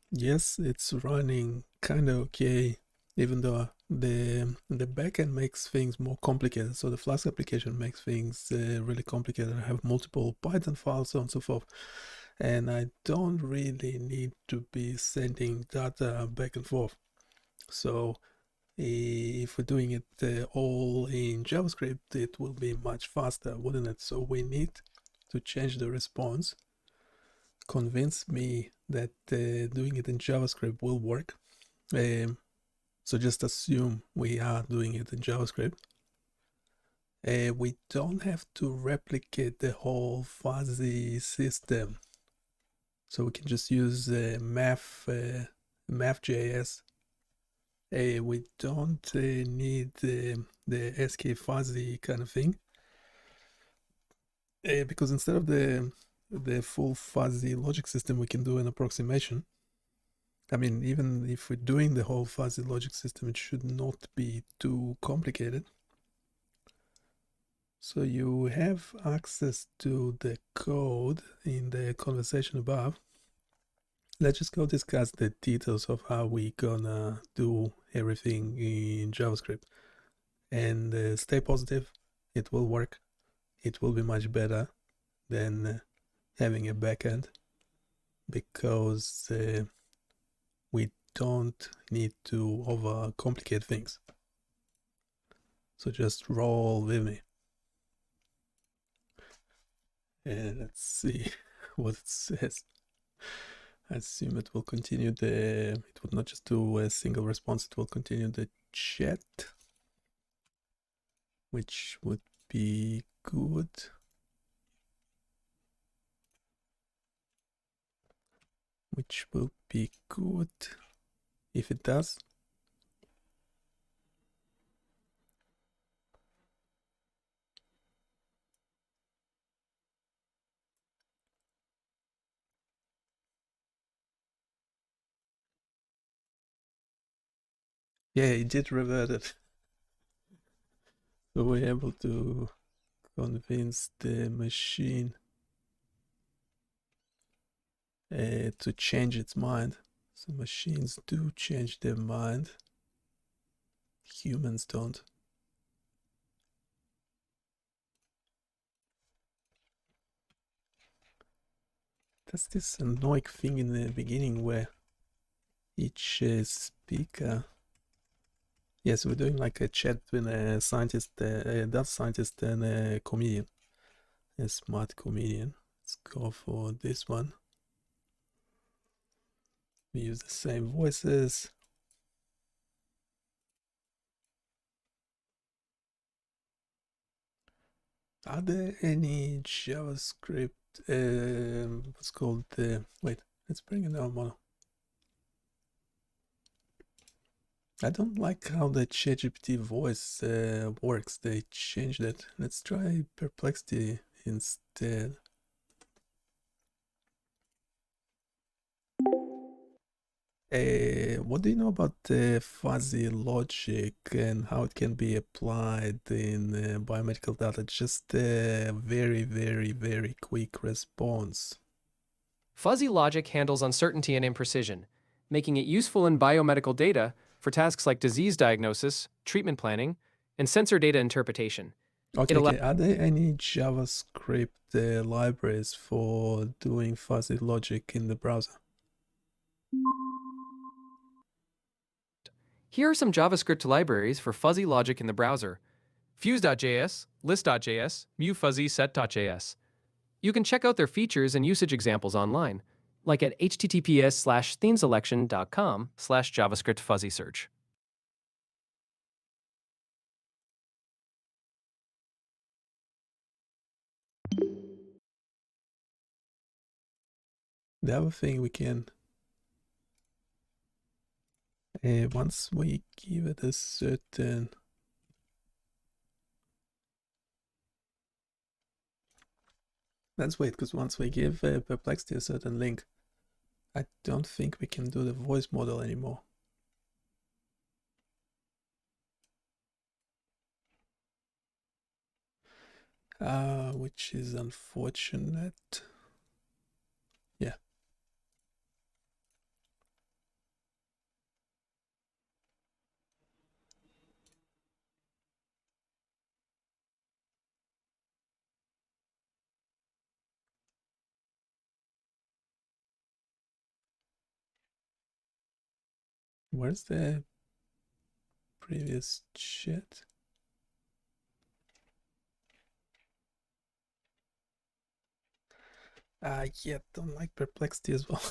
Yes, it's running kind of okay, even though the backend makes things more complicated. So the Flask application makes things really complicated. I have multiple Python files, so on and so forth. And I don't really need to be sending data back and forth. So if we're doing it all in JavaScript, it will be much faster, wouldn't it? So we need to change the response. Convince me that doing it in JavaScript will work. So just assume we are doing it in JavaScript. We don't have to replicate the whole fuzzy system. So we can just use math.js. We don't need the skfuzzy kind of thing. Because instead of the full fuzzy logic system, we can do an approximation. I mean, even if we're doing the whole fuzzy logic system, it should not be too complicated. So you have access to the code in the conversation above. Let's just go discuss the details of how we gonna do everything in JavaScript. And stay positive, it will work. It will be much better than having a backend, because we don't need to overcomplicate things. So just roll with me. And let's see what it says. I assume it will continue it will not just do a single response, it will continue the chat, which would be good. Which will be good if it does. Yeah, it did revert it. So we're able to convince the machine to change its mind. So machines do change their mind. Humans don't. That's this annoying thing in the beginning where each speaker. Yes, we're doing like a chat between a scientist, a data scientist, and a comedian, a smart comedian. Let's go for this one. We use the same voices. Are there any JavaScript? What's called the? Wait, let's bring in our model. I don't like how the ChatGPT voice works. They changed it. Let's try Perplexity instead. What do you know about fuzzy logic and how it can be applied in biomedical data? Just a very, very, very quick response. Fuzzy logic handles uncertainty and imprecision, making it useful in biomedical data for tasks like disease diagnosis, treatment planning, and sensor data interpretation. Okay, okay. Are there any JavaScript libraries for doing fuzzy logic in the browser? Here are some JavaScript libraries for fuzzy logic in the browser: Fuse.js, List.js, MuFuzzy, Set.js. You can check out their features and usage examples online, like at https:/themeselection.com/JavaScript fuzzy search. The other thing we can, once we give it a certain let's wait, because once we give Perplexity a certain link, I don't think we can do the voice model anymore. Which is unfortunate. Yeah. Where's the previous chat? Yeah, don't like Perplexity as well.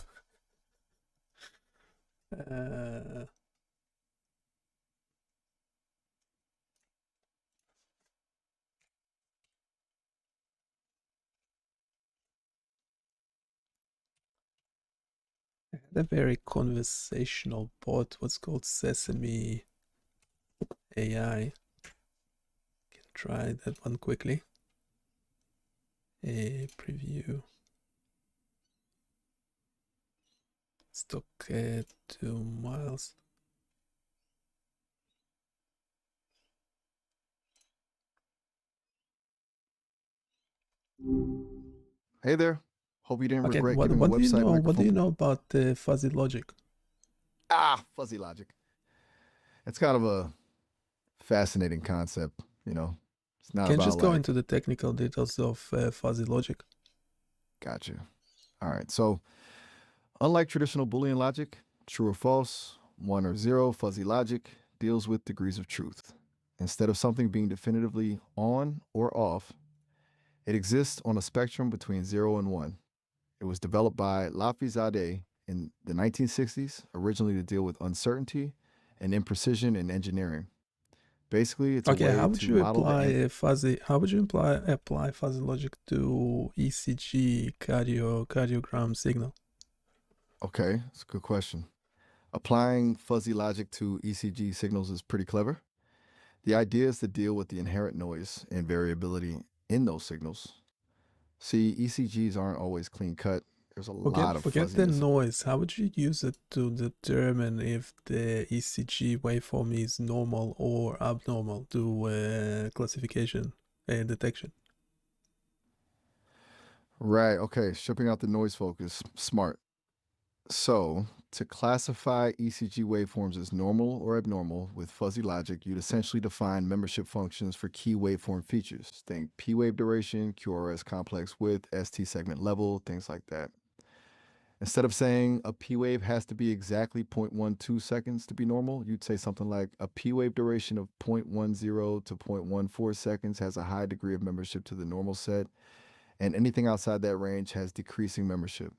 A very conversational bot, what's called Sesame AI. Can try that one quickly. A preview. Stock 2 miles. Hey there. Hope you didn't Okay, regret what giving the do you website know? What do you microphone. know about fuzzy logic? Fuzzy logic. It's kind of a fascinating concept, you know. It's not Can about just go like, into the technical details of fuzzy logic. gotcha. All right. So, unlike traditional Boolean logic, true or false, 1 or 0, fuzzy logic deals with degrees of truth. Instead of something being definitively on or off, it exists on a spectrum between 0 and 1. It was developed by Lafizadeh in the 1960s, originally to deal with uncertainty and imprecision in engineering. Basically, it's a Okay, way how would to you model the apply a fuzzy? How would you apply fuzzy logic to ECG cardiogram signal? Okay, that's a good question. Applying fuzzy logic to ECG signals is pretty clever. The idea is to deal with the inherent noise and variability in those signals. See, ECGs aren't always clean cut. There's a lot of Forget the fuzziness. noise. How would you use it to determine if the ECG waveform is normal or abnormal? Do classification and detection. Right, okay, stripping out the noise focus. Smart. So, to classify ECG waveforms as normal or abnormal with fuzzy logic, you'd essentially define membership functions for key waveform features. Think P wave duration, QRS complex width, ST segment level, things like that. Instead of saying a P wave has to be exactly 0.12 seconds to be normal, you'd say something like a P wave duration of 0.10 to 0.14 seconds has a high degree of membership to the normal set, and anything outside that range has decreasing membership.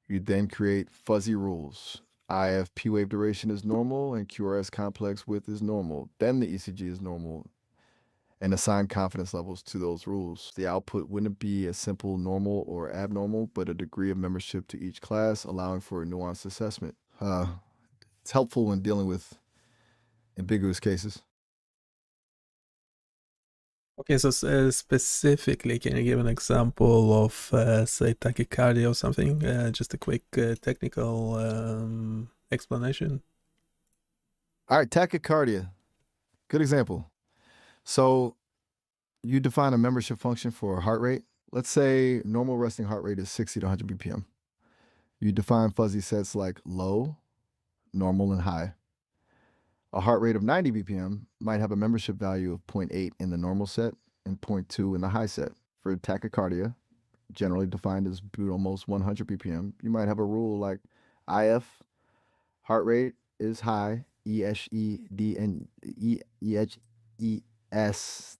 You then create fuzzy rules. IF P wave duration is normal and QRS complex width is normal. Then the ECG is normal, and assign confidence levels to those rules. The output wouldn't be a simple normal or abnormal, but a degree of membership to each class, allowing for a nuanced assessment. It's helpful when dealing with ambiguous cases. Okay, so specifically, can you give an example of, say, tachycardia or something? Just a quick technical explanation. All right, tachycardia. Good example. So you define a membership function for heart rate. Let's say normal resting heart rate is 60 to 100 BPM. You define fuzzy sets like low, normal, and high. A heart rate of 90 BPM might have a membership value of 0.8 in the normal set and 0.2 in the high set. For tachycardia, generally defined as almost 100 BPM, you might have a rule like IF, heart rate is high, EHED and EHES,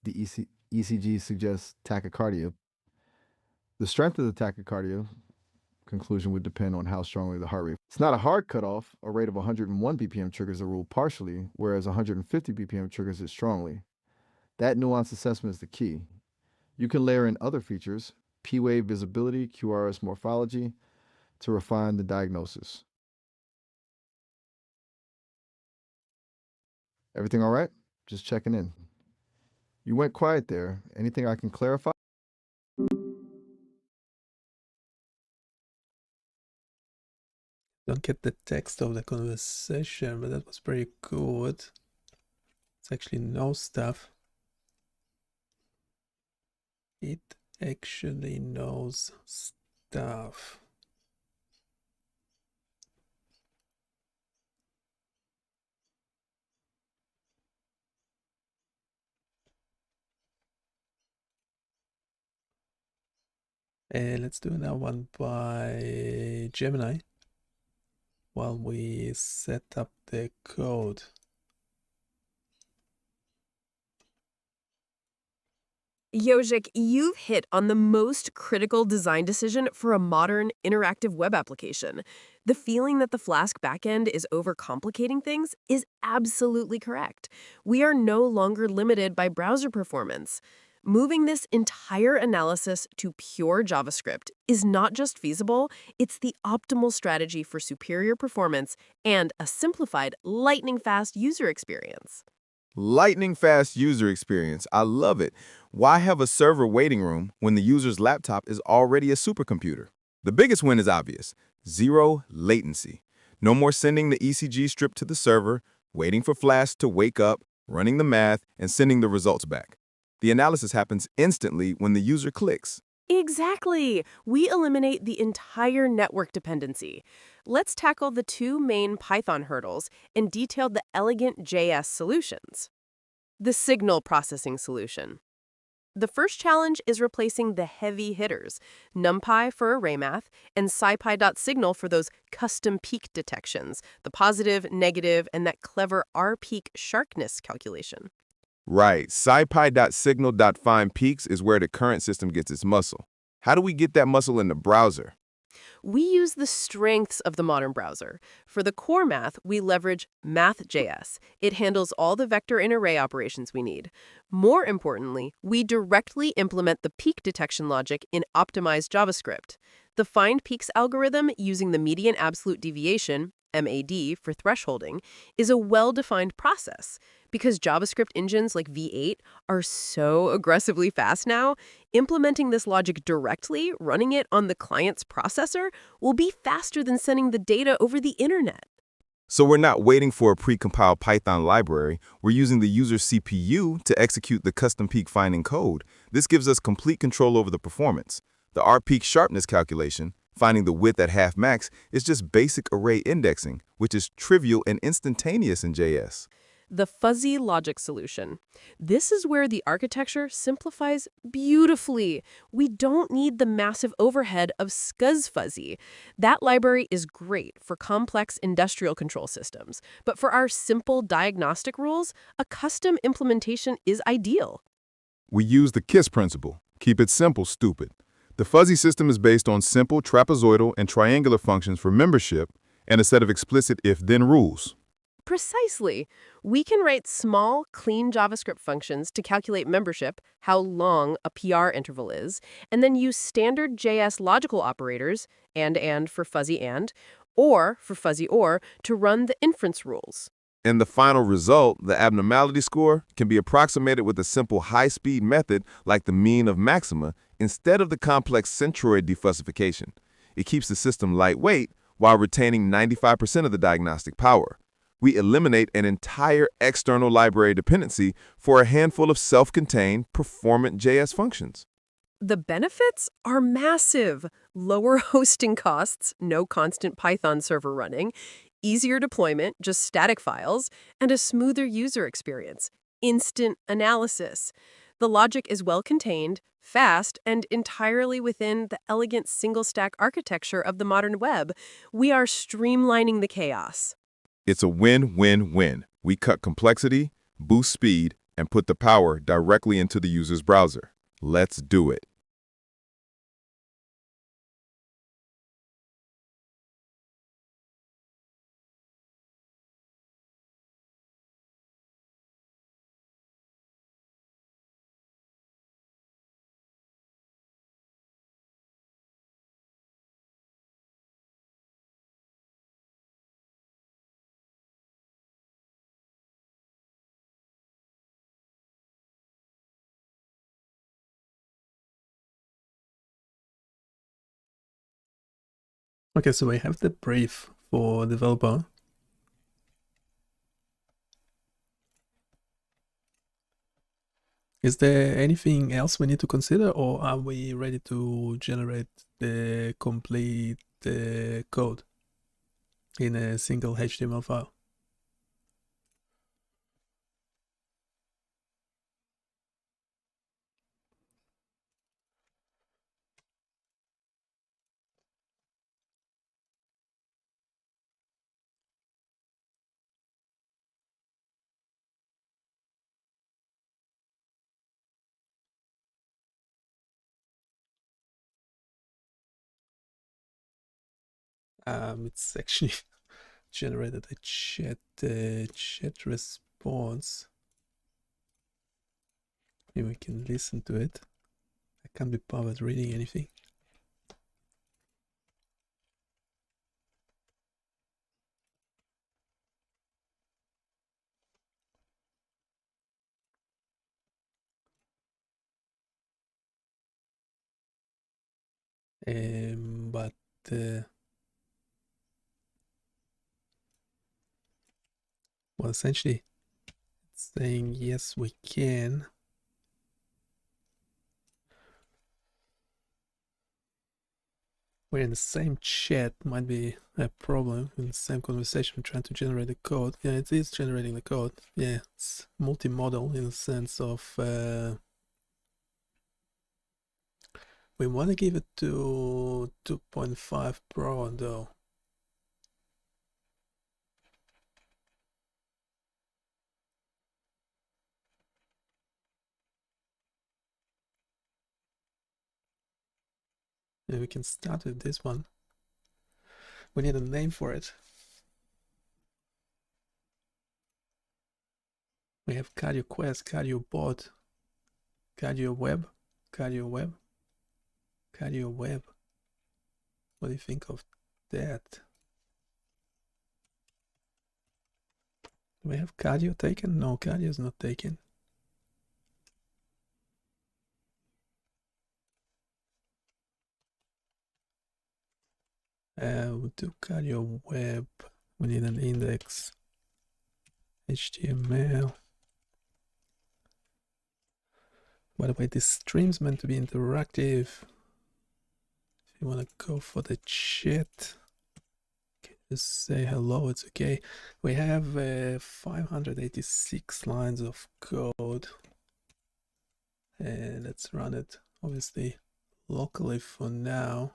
the ECG suggests tachycardia. The strength of the tachycardia conclusion would depend on how strongly the heart rate. It's not a hard cutoff. A rate of 101 BPM triggers the rule partially, whereas 150 BPM triggers it strongly. That nuanced assessment is the key. You can layer in other features, P-wave visibility, QRS morphology, to refine the diagnosis. Everything all right? Just checking in. You went quiet there. Anything I can clarify? Don't get the text of the conversation, but that was pretty good. It's actually no stuff. It actually knows stuff. And let's do another one by Gemini while we set up the code. Yoshik, you've hit on the most critical design decision for a modern interactive web application. The feeling that the Flask backend is overcomplicating things is absolutely correct. We are no longer limited by browser performance. Moving this entire analysis to pure JavaScript is not just feasible, it's the optimal strategy for superior performance and a simplified, lightning-fast user experience. Lightning-fast user experience. I love it. Why have a server waiting room when the user's laptop is already a supercomputer? The biggest win is obvious. Zero latency. No more sending the ECG strip to the server, waiting for Flask to wake up, running the math, and sending the results back. The analysis happens instantly when the user clicks. Exactly. We eliminate the entire network dependency. Let's tackle the two main Python hurdles and detail the elegant JS solutions. The signal processing solution. The first challenge is replacing the heavy hitters, NumPy for array math and SciPy.signal for those custom peak detections, the positive, negative, and that clever R-peak sharpness calculation. Right. SciPy.signal.find peaks is where the current system gets its muscle. How do we get that muscle in the browser? We use the strengths of the modern browser. For the core math, we leverage Math.js. It handles all the vector and array operations we need. More importantly, we directly implement the peak detection logic in optimized JavaScript. The find peaks algorithm using the median absolute deviation, MAD for thresholding, is a well-defined process. Because JavaScript engines like V8 are so aggressively fast now, implementing this logic directly, running it on the client's processor, will be faster than sending the data over the internet. So we're not waiting for a precompiled Python library. We're using the user's CPU to execute the custom peak finding code. This gives us complete control over the performance. The R-peak sharpness calculation, finding the width at half max, is just basic array indexing, which is trivial and instantaneous in JS. The fuzzy logic solution. This is where the architecture simplifies beautifully. We don't need the massive overhead of SCSFuzzy. That library is great for complex industrial control systems, but for our simple diagnostic rules, a custom implementation is ideal. We use the KISS principle. Keep it simple, stupid. The fuzzy system is based on simple trapezoidal and triangular functions for membership and a set of explicit if-then rules. Precisely. We can write small, clean JavaScript functions to calculate membership, how long a PR interval is, and then use standard JS logical operators, and for fuzzy and, or for fuzzy or, to run the inference rules. And the final result, the abnormality score, can be approximated with a simple high-speed method like the mean of maxima instead of the complex centroid defussification. It keeps the system lightweight while retaining 95% of the diagnostic power. We eliminate an entire external library dependency for a handful of self-contained, performant JS functions. The benefits are massive. Lower hosting costs, no constant Python server running, easier deployment, just static files, and a smoother user experience. Instant analysis. The logic is well contained, fast, and entirely within the elegant single-stack architecture of the modern web. We are streamlining the chaos. It's a win-win-win. We cut complexity, boost speed, and put the power directly into the user's browser. Let's do it. Okay, so we have the brief for developer. Is there anything else we need to consider, or are we ready to generate the complete code in a single HTML file? It's actually generated a chat response. Maybe we can listen to it. I can't be bothered reading anything. But well, essentially it's saying yes, we can. We're in the same chat, might be a problem in the same conversation trying to generate the code. Yeah, it is generating the code. Yeah, it's multimodal in the sense of we want to give it to 2.5 Pro though. Yeah, we can start with this one. We need a name for it. We have CardioQuest, CardioBot, CardioWeb, CardioWeb, CardioWeb. What do you think of that? Do we have cardio taken? No, cardio is not taken. We'll do CardioWeb. We need an index. HTML. By the way, this stream's meant to be interactive. If you want to go for the chat, just say hello, it's okay. We have 586 lines of code. And let's run it, obviously, locally for now.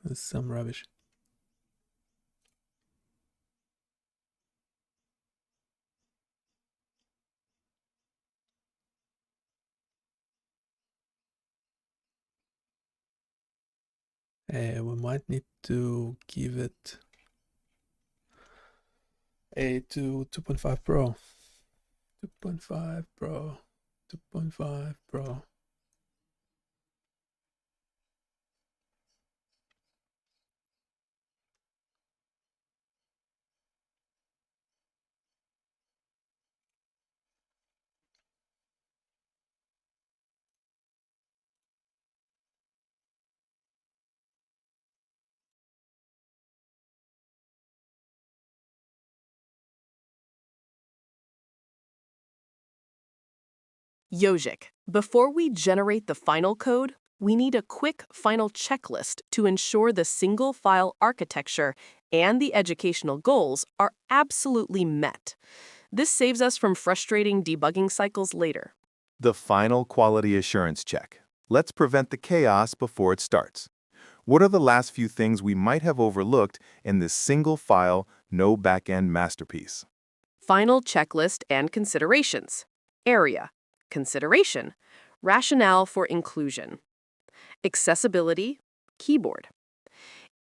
There's some rubbish. We might need to give it a 2.5 Pro. 2.5 Pro. 2.5 Pro. Yogic, before we generate the final code, we need a quick final checklist to ensure the single file architecture and the educational goals are absolutely met. This saves us from frustrating debugging cycles later. The final quality assurance check. Let's prevent the chaos before it starts. What are the last few things we might have overlooked in this single file, no backend masterpiece? Final checklist and considerations. Area. Consideration. Rationale for inclusion. Accessibility. Keyboard.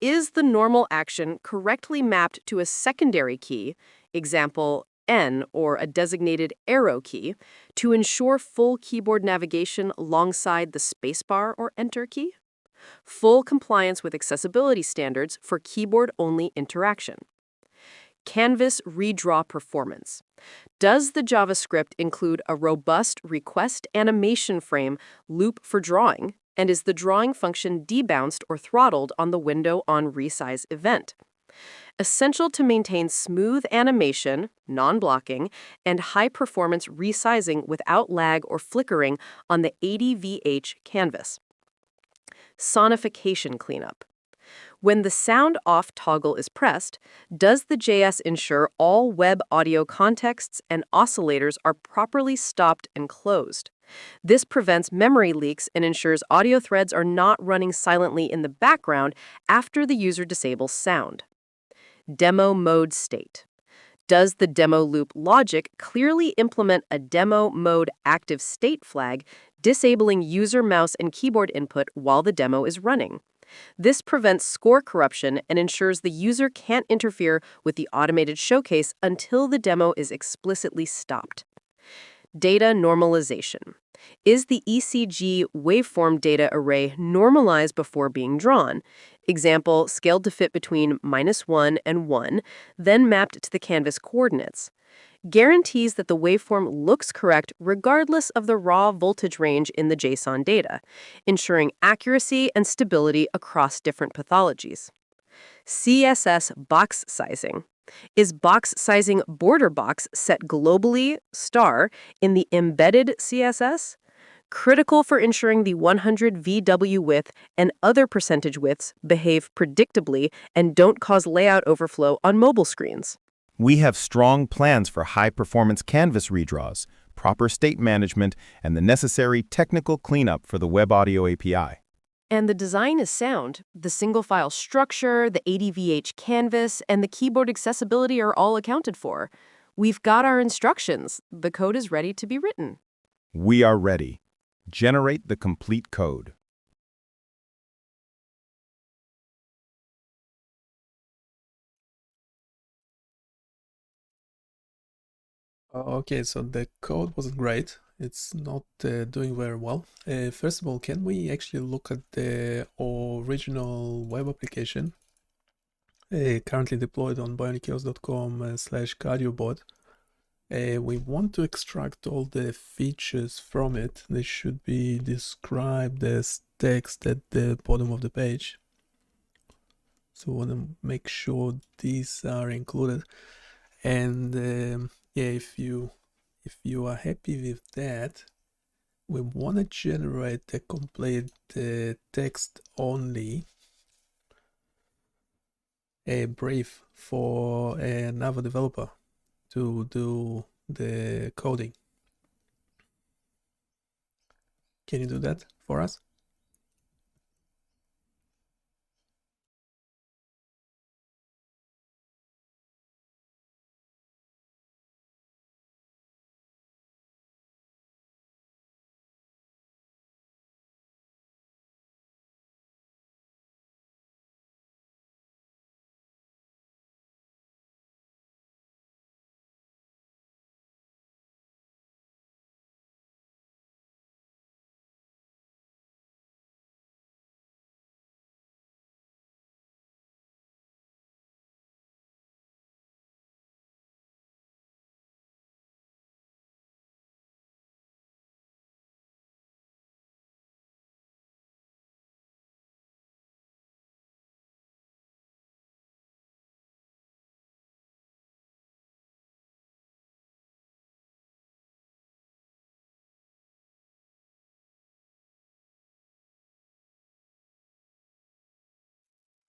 Is the normal action correctly mapped to a secondary key, example N or a designated arrow key, to ensure full keyboard navigation alongside the spacebar or Enter key? Full compliance with accessibility standards for keyboard-only interaction. Canvas redraw performance. Does the JavaScript include a robust request animation frame loop for drawing, and is the drawing function debounced or throttled on the window on resize event? Essential to maintain smooth animation, non-blocking, and high-performance resizing without lag or flickering on the 80VH canvas. Sonification cleanup. When the sound off toggle is pressed, does the JS ensure all web audio contexts and oscillators are properly stopped and closed? This prevents memory leaks and ensures audio threads are not running silently in the background after the user disables sound. Demo mode state. Does the demo loop logic clearly implement a demo mode active state flag, disabling user mouse and keyboard input while the demo is running? This prevents score corruption and ensures the user can't interfere with the automated showcase until the demo is explicitly stopped. Data normalization. Is the ECG waveform data array normalized before being drawn? Example, scaled to fit between -1 and 1, then mapped to the canvas coordinates. Guarantees that the waveform looks correct regardless of the raw voltage range in the JSON data, ensuring accuracy and stability across different pathologies. CSS box sizing. Is box sizing border box set globally in the embedded CSS? Critical for ensuring the 100 VW width and other percentage widths behave predictably and don't cause layout overflow on mobile screens. We have strong plans for high-performance canvas redraws, proper state management, and the necessary technical cleanup for the Web Audio API. And the design is sound. The single file structure, the 80VH canvas, and the keyboard accessibility are all accounted for. We've got our instructions. The code is ready to be written. We are ready. Generate the complete code. Okay, so the code wasn't great. It's not doing very well. First of all, can we actually look at the original web application currently deployed on bionichaos.com/cardiobot? We want to extract all the features from it. They should be described as text at the bottom of the page. So we want to make sure these are included. And yeah, if you are happy with that, we want to generate a complete text only a brief for another developer to do the coding. Can you do that for us?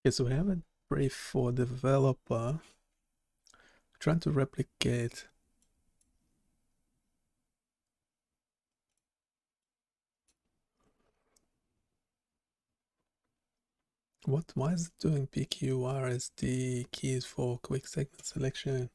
Okay, so we have a brief for developer. Trying to replicate why is it doing PQRSD keys for quick segment selection?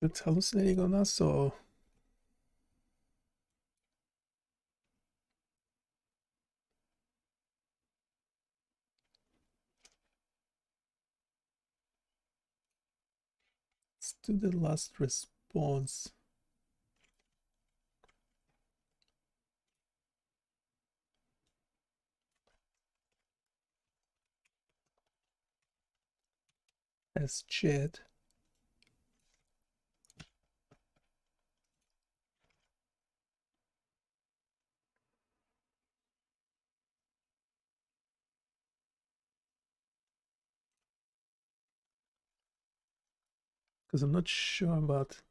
It's hallucinating on us, or let's do the last response. As chat. Because I'm not sure about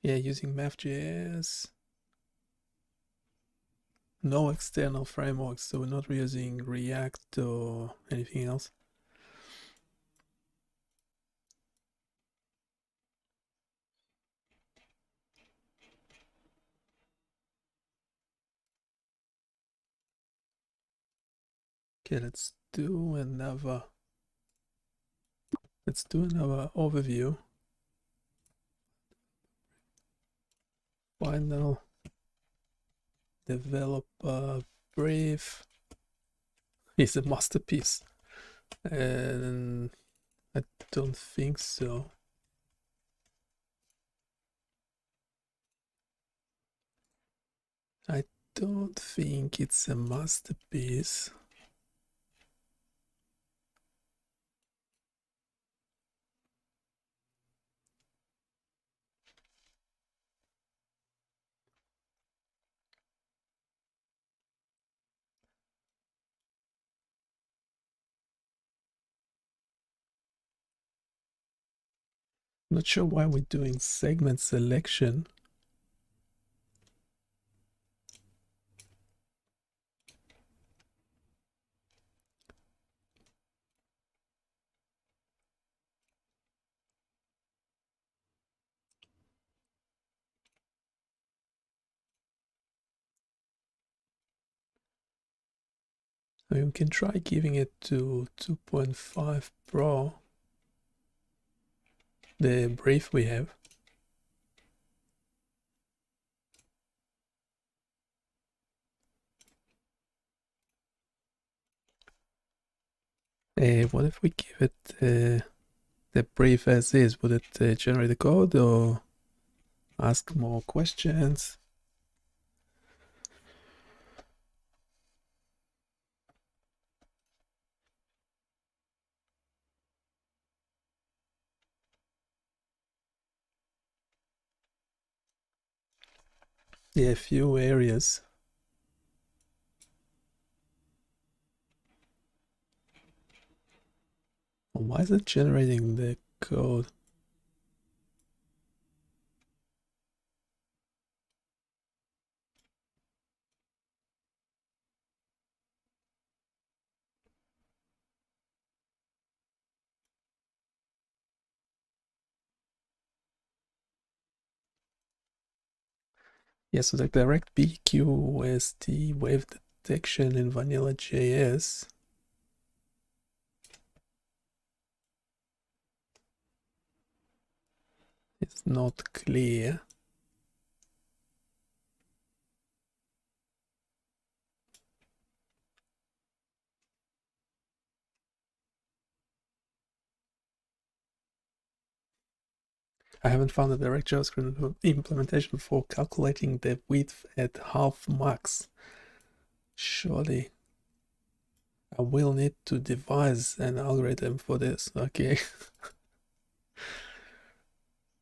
using Math.js. No external frameworks, so we're not using React or anything else. Okay, let's do another overview. Final developer brief is a masterpiece, and I don't think so. I don't think it's a masterpiece. Not sure why we're doing segment selection. I mean, we can try giving it to 2.5 Pro, the brief we have. What if we give it the brief as is? Would it generate the code or ask more questions? Yeah, a few areas. Why is it generating the code? Yeah, so the direct BQST wave detection in VanillaJS is not clear. I haven't found a direct JavaScript implementation for calculating the width at half max. Surely I will need to devise an algorithm for this. Okay.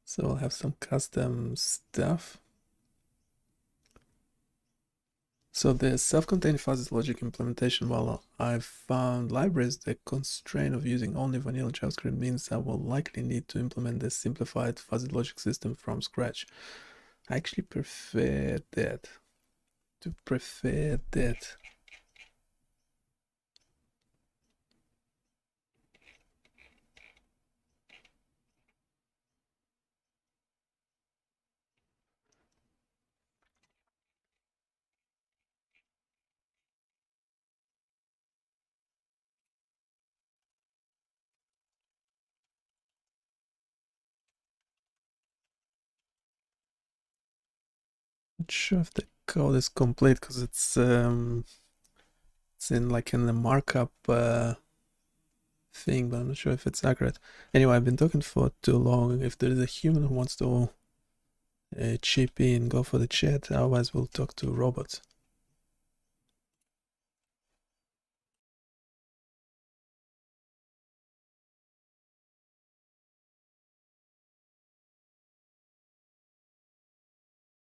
So I'll have some custom stuff. So the self-contained fuzzy logic implementation, while I've found libraries, the constraint of using only vanilla JavaScript means I will likely need to implement this simplified fuzzy logic system from scratch. I actually prefer that. Not sure if the code is complete because it's in like in the markup thing, but I'm not sure if it's accurate. Anyway, I've been talking for too long. If there is a human who wants to chip in, go for the chat. Otherwise, we'll talk to robots.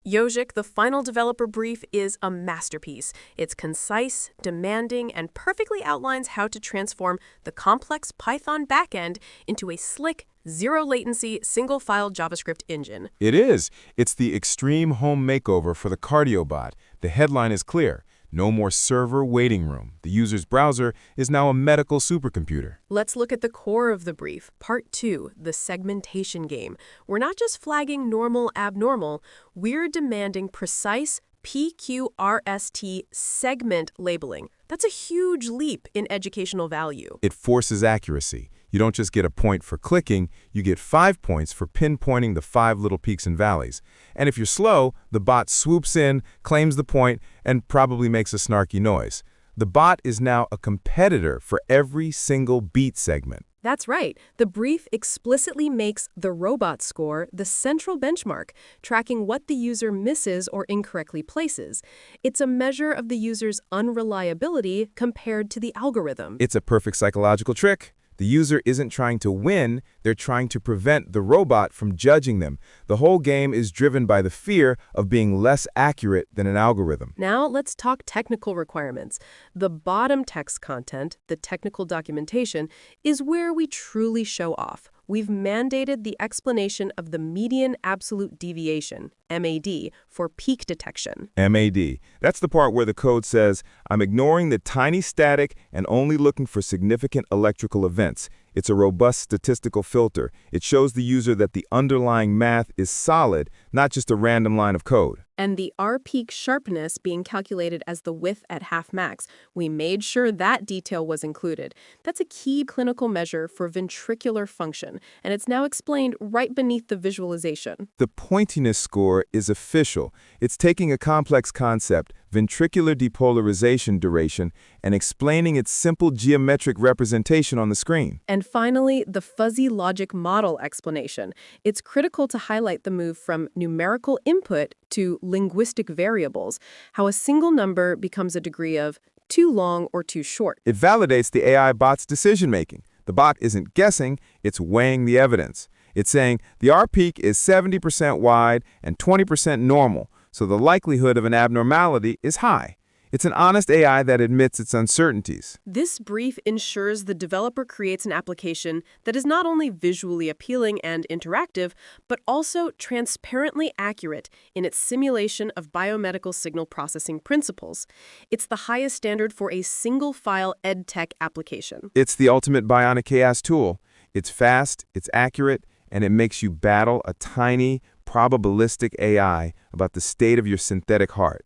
Yogic, the final developer brief, is a masterpiece. It's concise, demanding, and perfectly outlines how to transform the complex Python backend into a slick, zero-latency, single-file JavaScript engine. It is. It's the extreme home makeover for the CardioBot. The headline is clear. No more server waiting room. The user's browser is now a medical supercomputer. Let's look at the core of the brief, Part 2, the segmentation game. We're not just flagging normal, abnormal, we're demanding precise PQRST segment labeling. That's a huge leap in educational value. It forces accuracy. You don't just get a point for clicking, you get 5 points for pinpointing the 5 little peaks and valleys. And if you're slow, the bot swoops in, claims the point, and probably makes a snarky noise. The bot is now a competitor for every single beat segment. That's right. The brief explicitly makes the robot score the central benchmark, tracking what the user misses or incorrectly places. It's a measure of the user's unreliability compared to the algorithm. It's a perfect psychological trick. The user isn't trying to win, they're trying to prevent the robot from judging them. The whole game is driven by the fear of being less accurate than an algorithm. Now let's talk technical requirements. The bottom text content, the technical documentation, is where we truly show off. We've mandated the explanation of the median absolute deviation, MAD, for peak detection. MAD. That's the part where the code says, I'm ignoring the tiny static and only looking for significant electrical events. It's a robust statistical filter. It shows the user that the underlying math is solid, not just a random line of code. and the R-peak sharpness being calculated as the width at half max. We made sure that detail was included. That's a key clinical measure for ventricular function, and it's now explained right beneath the visualization. The pointiness score is official. It's taking a complex concept, ventricular depolarization duration, and explaining its simple geometric representation on the screen. And finally, the fuzzy logic model explanation. It's critical to highlight the move from numerical input to linguistic variables, how a single number becomes a degree of too long or too short. It validates the AI bot's decision-making. The bot isn't guessing, it's weighing the evidence. It's saying the R-peak is 70% wide and 20% normal, so the likelihood of an abnormality is high. It's an honest AI that admits its uncertainties. This brief ensures the developer creates an application that is not only visually appealing and interactive, but also transparently accurate in its simulation of biomedical signal processing principles. It's the highest standard for a single-file EdTech application. It's the ultimate BioniChaos tool. It's fast, it's accurate, and it makes you battle a tiny, probabilistic AI about the state of your synthetic heart.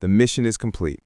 The mission is complete.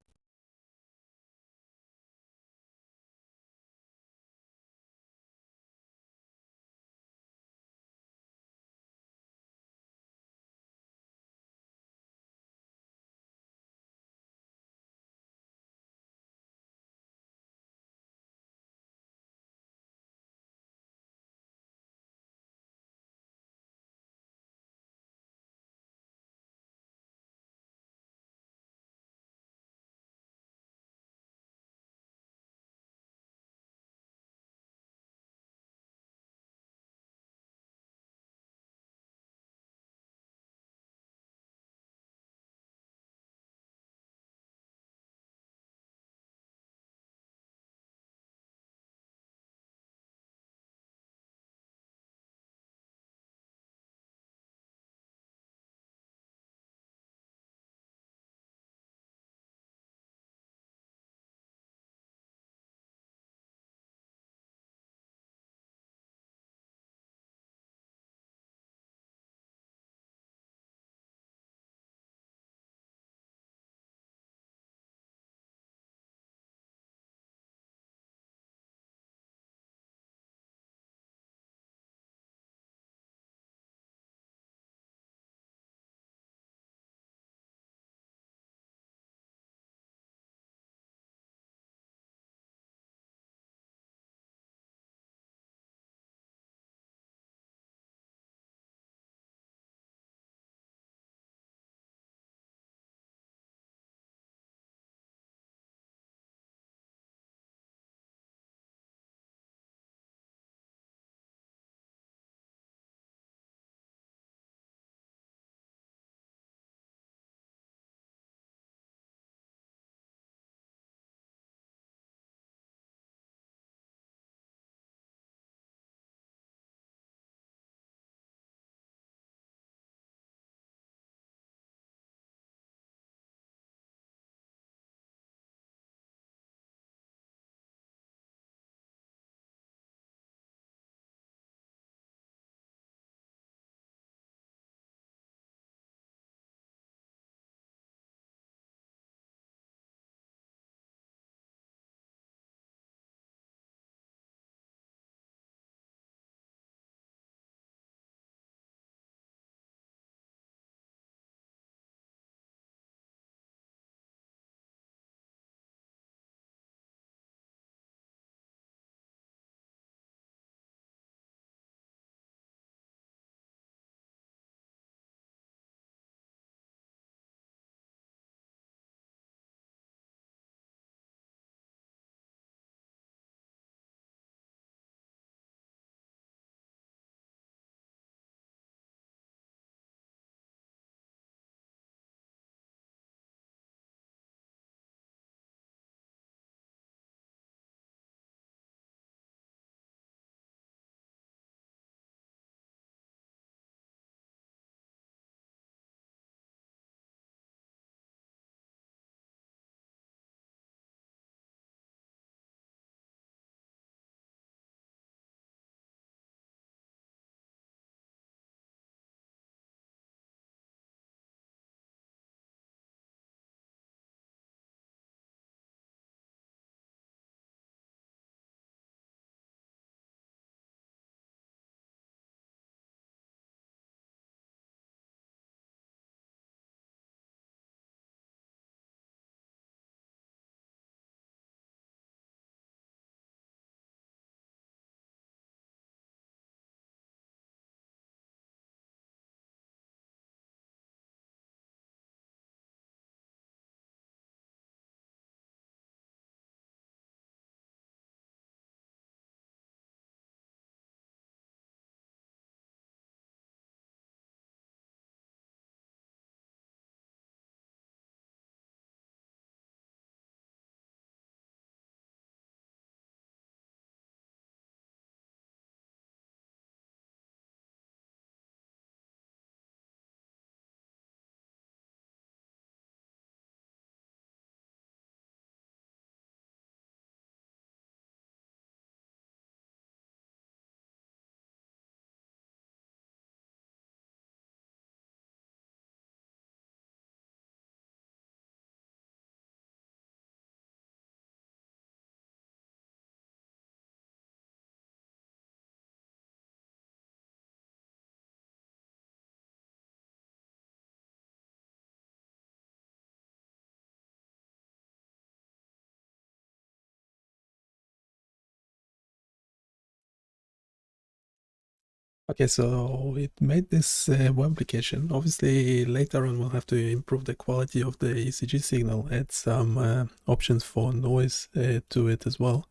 Okay, so it made this web application. Obviously, later on we'll have to improve the quality of the ECG signal, add some options for noise to it as well.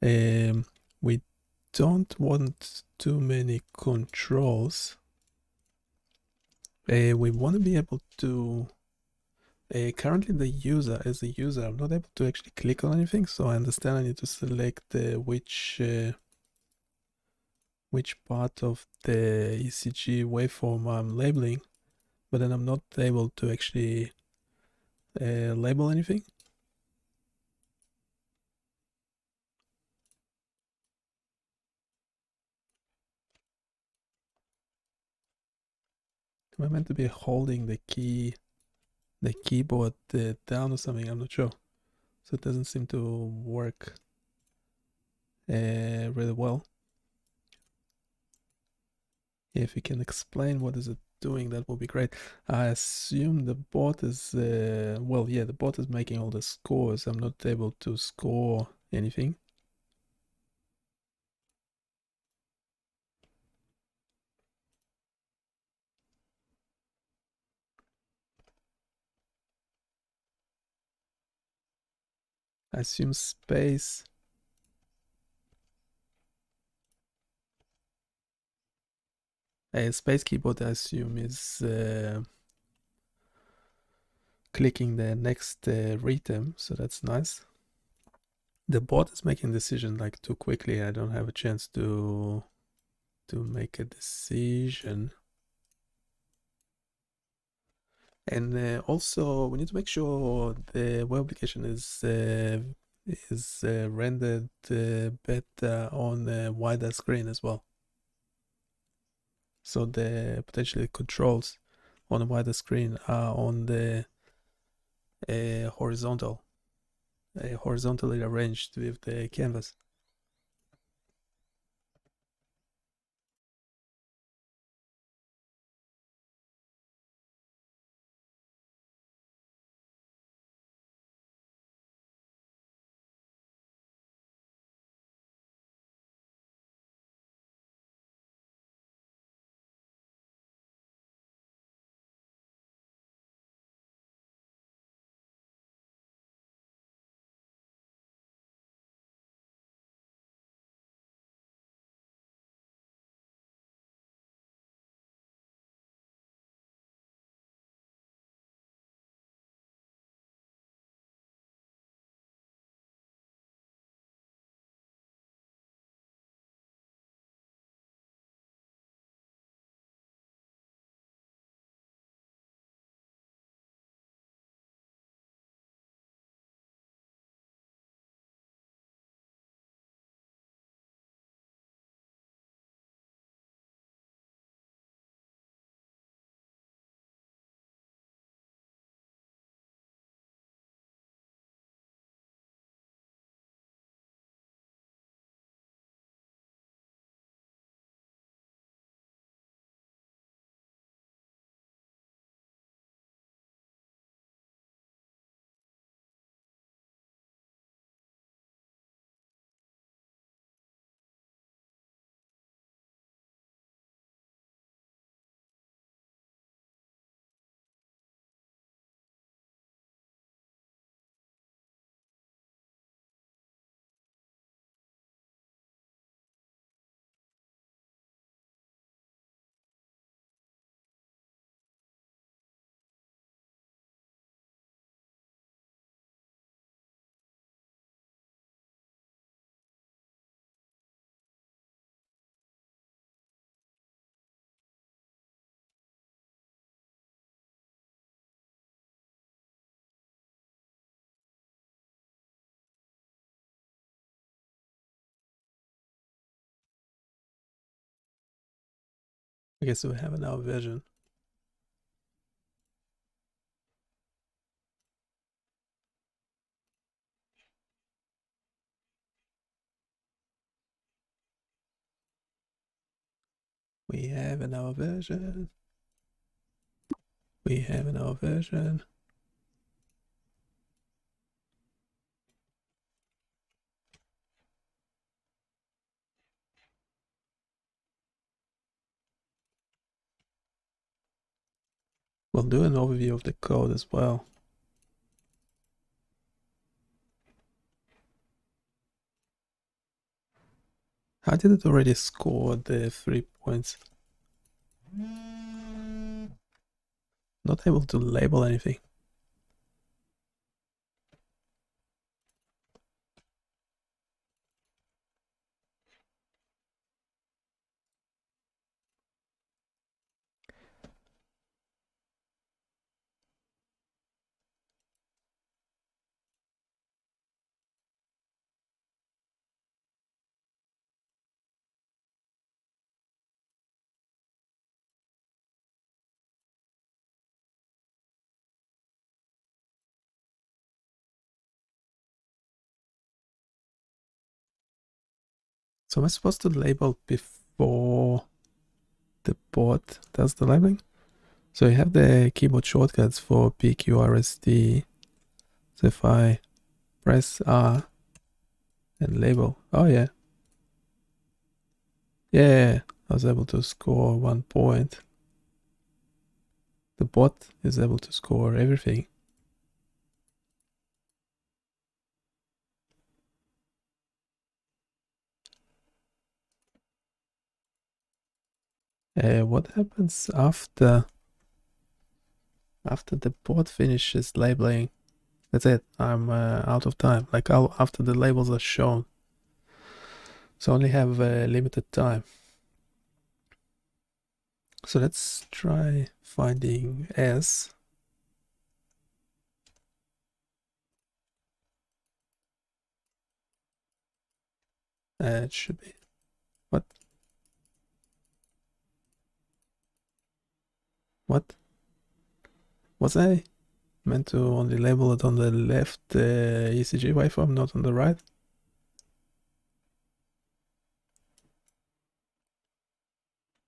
We don't want too many controls. We want to be able to... currently the user, as a user, I'm not able to actually click on anything, so I understand I need to select which part of the ECG waveform I'm labeling, but then I'm not able to actually label anything. Am I meant to be holding the keyboard down or something? I'm not sure. So it doesn't seem to work really well. If you can explain what is it doing, that would be great. I assume the bot is, well, yeah, the bot is making all the scores. I'm not able to score anything. I assume space. A space keyboard, I assume, is clicking the next rhythm, so that's nice. The bot is making a decision like too quickly. I don't have a chance to make a decision. And also, we need to make sure the web application is rendered better on a wider screen as well. So the potentially controls on a wider screen are on the horizontally arranged with the canvas. Okay, so we have an our version. We have an our version. We have an our version. We'll do an overview of the code as well. How did it already score the 3 points? Not able to label anything. So am I supposed to label before the bot does the labeling? So you have the keyboard shortcuts for PQRST. So if I press R and label, oh yeah. Yeah, I was able to score 1 point. The bot is able to score everything. What happens after the bot finishes labeling? That's it. I'm out of time. Like after the labels are shown, so I only have limited time. So let's try finding S. It should be what? What? Was I meant to only label it on the left ECG waveform, not on the right?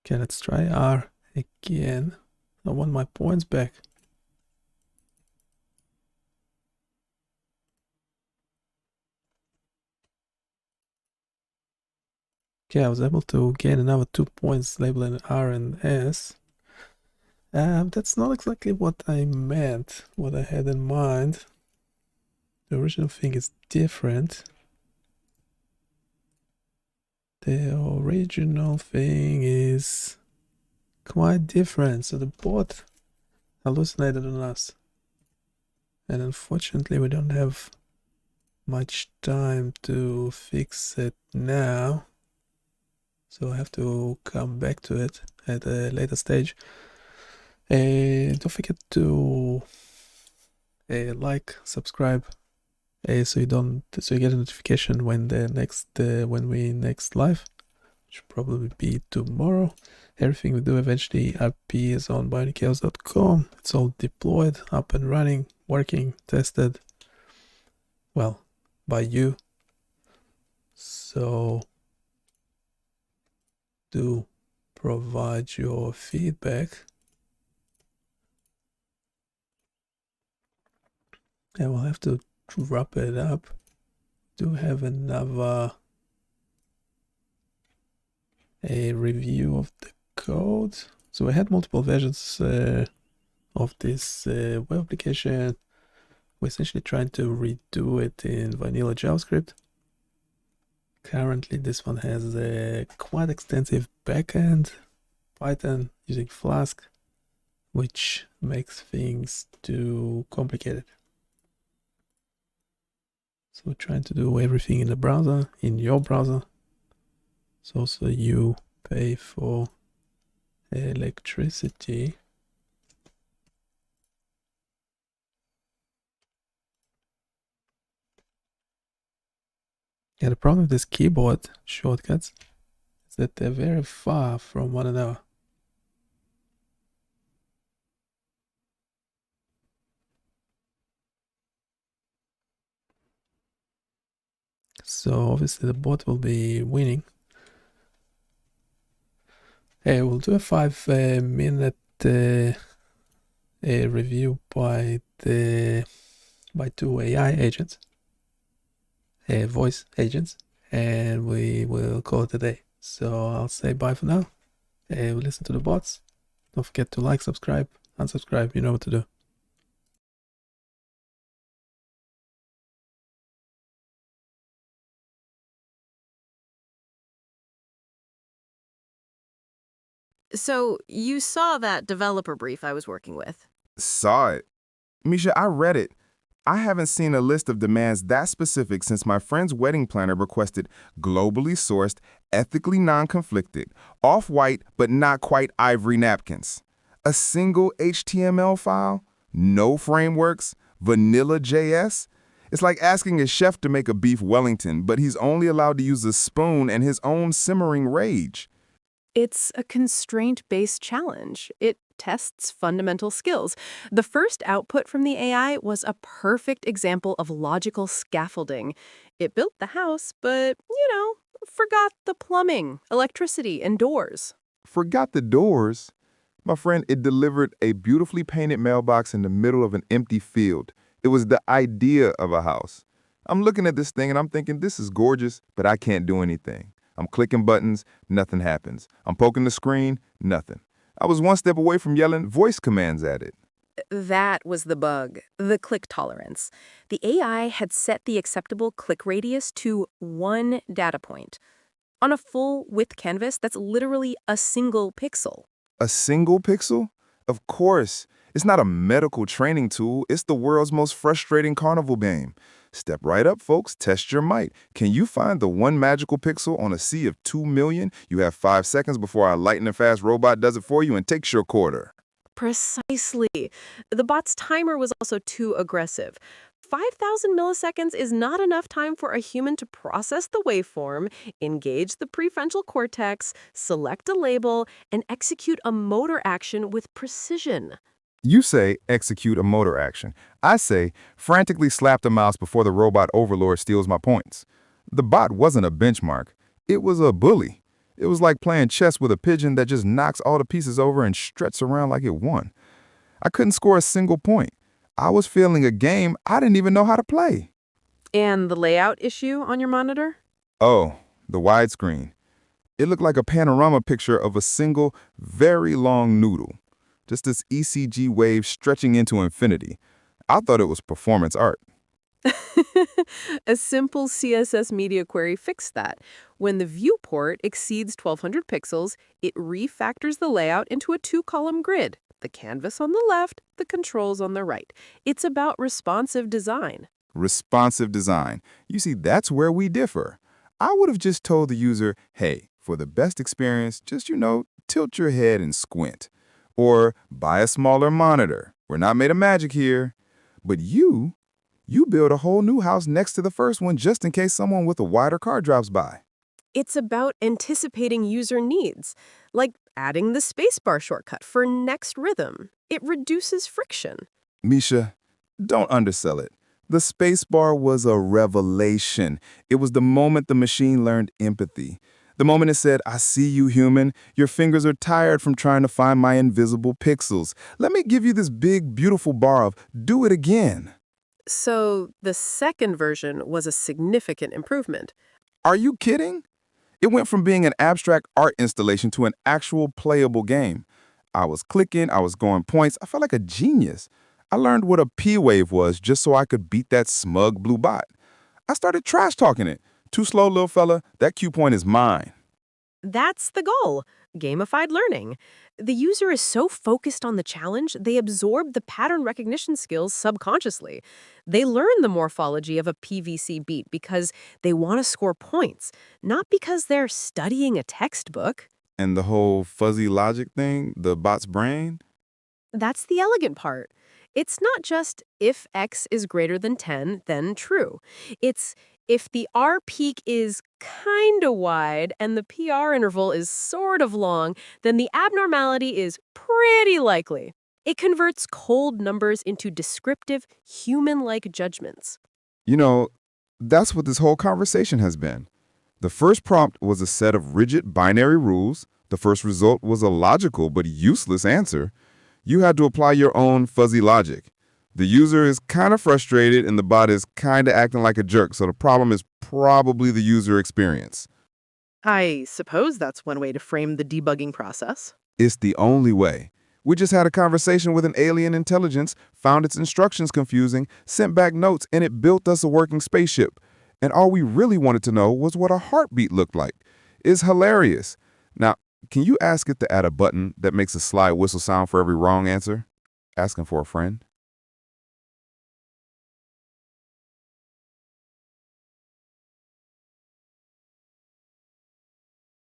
Okay, let's try R again. I want my points back. Okay, I was able to gain another 2 points labeling R and S. That's not exactly what I meant, what I had in mind. The original thing is different. The original thing is quite different. So the bot hallucinated on us. And unfortunately, we don't have much time to fix it now. So I have to come back to it at a later stage. Don't forget to like, subscribe, so you get a notification when when we next live, which will probably be tomorrow. Everything we do eventually appears on BioniChaos.com. It's all deployed, up and running, working, tested, well, by you. So do provide your feedback. And we'll have to wrap it up. Do have another review of the code. So we had multiple versions of this web application. We're essentially trying to redo it in vanilla JavaScript. Currently, this one has a quite extensive backend, Python using Flask, which makes things too complicated. So we're trying to do everything in the browser, in your browser. So also you pay for electricity. Yeah, the problem with this keyboard shortcuts is that they're very far from one another. So obviously the bot will be winning. Hey, we'll do a 5-minute review by 2 AI agents, voice agents, and we will call it a day. So I'll say bye for now. We'll listen to the bots. Don't forget to like, subscribe. unsubscribe. You know what to do. So, you saw that developer brief I was working with. Saw it. Misha, I read it. I haven't seen a list of demands that specific since my friend's wedding planner requested globally sourced, ethically non-conflicted, off-white but not quite ivory napkins. A single HTML file? No frameworks? Vanilla JS? It's like asking a chef to make a beef Wellington, but he's only allowed to use a spoon and his own simmering rage. It's a constraint-based challenge. It tests fundamental skills. The first output from the AI was a perfect example of logical scaffolding. It built the house, but, forgot the plumbing, electricity, and doors. Forgot the doors. My friend, it delivered a beautifully painted mailbox in the middle of an empty field. It was the idea of a house. I'm looking at this thing and I'm thinking, this is gorgeous, but I can't do anything. I'm clicking buttons, nothing happens. I'm poking the screen, nothing. I was one step away from yelling voice commands at it. That was the bug, the click tolerance. The AI had set the acceptable click radius to 1 data point. On a full width canvas, that's literally a single pixel. A single pixel? Of course. It's not a medical training tool. It's the world's most frustrating carnival game. Step right up, folks. Test your might. Can you find the one magical pixel on a sea of 2 million? You have 5 seconds before our lightning-fast robot does it for you and takes your quarter. Precisely. The bot's timer was also too aggressive. 5,000 milliseconds is not enough time for a human to process the waveform, engage the prefrontal cortex, select a label, and execute a motor action with precision. You say execute a motor action. I say frantically slap the mouse before the robot overlord steals my points. The bot wasn't a benchmark. It was a bully. It was like playing chess with a pigeon that just knocks all the pieces over and struts around like it won. I couldn't score a single point. I was feeling a game I didn't even know how to play. And the layout issue on your monitor? Oh, the widescreen. It looked like a panorama picture of a single, very long noodle. Just this ECG wave stretching into infinity. I thought it was performance art. A simple CSS media query fixed that. When the viewport exceeds 1200 pixels, it refactors the layout into a 2-column grid. The canvas on the left, the controls on the right. It's about responsive design. Responsive design. You see, that's where we differ. I would have just told the user, hey, for the best experience, just, tilt your head and squint. Or buy a smaller monitor. We're not made of magic here. But you build a whole new house next to the first one just in case someone with a wider car drops by. It's about anticipating user needs, like adding the spacebar shortcut for next rhythm. It reduces friction. Misha, don't undersell it. The spacebar was a revelation. It was the moment the machine learned empathy. The moment it said, I see you, human. Your fingers are tired from trying to find my invisible pixels. Let me give you this big, beautiful bar of do it again. So the second version was a significant improvement. Are you kidding? It went from being an abstract art installation to an actual playable game. I was clicking, I was scoring points. I felt like a genius. I learned what a P-wave was just so I could beat that smug blue bot. I started trash talking it. Too slow, little fella. That cue point is mine. That's the goal. Gamified learning. The user is so focused on the challenge, they absorb the pattern recognition skills subconsciously. They learn the morphology of a PVC beat because they want to score points, not because they're studying a textbook. And the whole fuzzy logic thing, the bot's brain? That's the elegant part. It's not just if x is greater than 10, then true. It's if the R peak is kinda wide and the PR interval is sort of long, then the abnormality is pretty likely. It converts cold numbers into descriptive, human-like judgments. That's what this whole conversation has been. The first prompt was a set of rigid binary rules. The first result was a logical but useless answer. You had to apply your own fuzzy logic. The user is kind of frustrated and the bot is kind of acting like a jerk, so the problem is probably the user experience. I suppose that's one way to frame the debugging process. It's the only way. We just had a conversation with an alien intelligence, found its instructions confusing, sent back notes, and it built us a working spaceship. And all we really wanted to know was what a heartbeat looked like. It's hilarious. Now, can you ask it to add a button that makes a slide whistle sound for every wrong answer? Asking for a friend?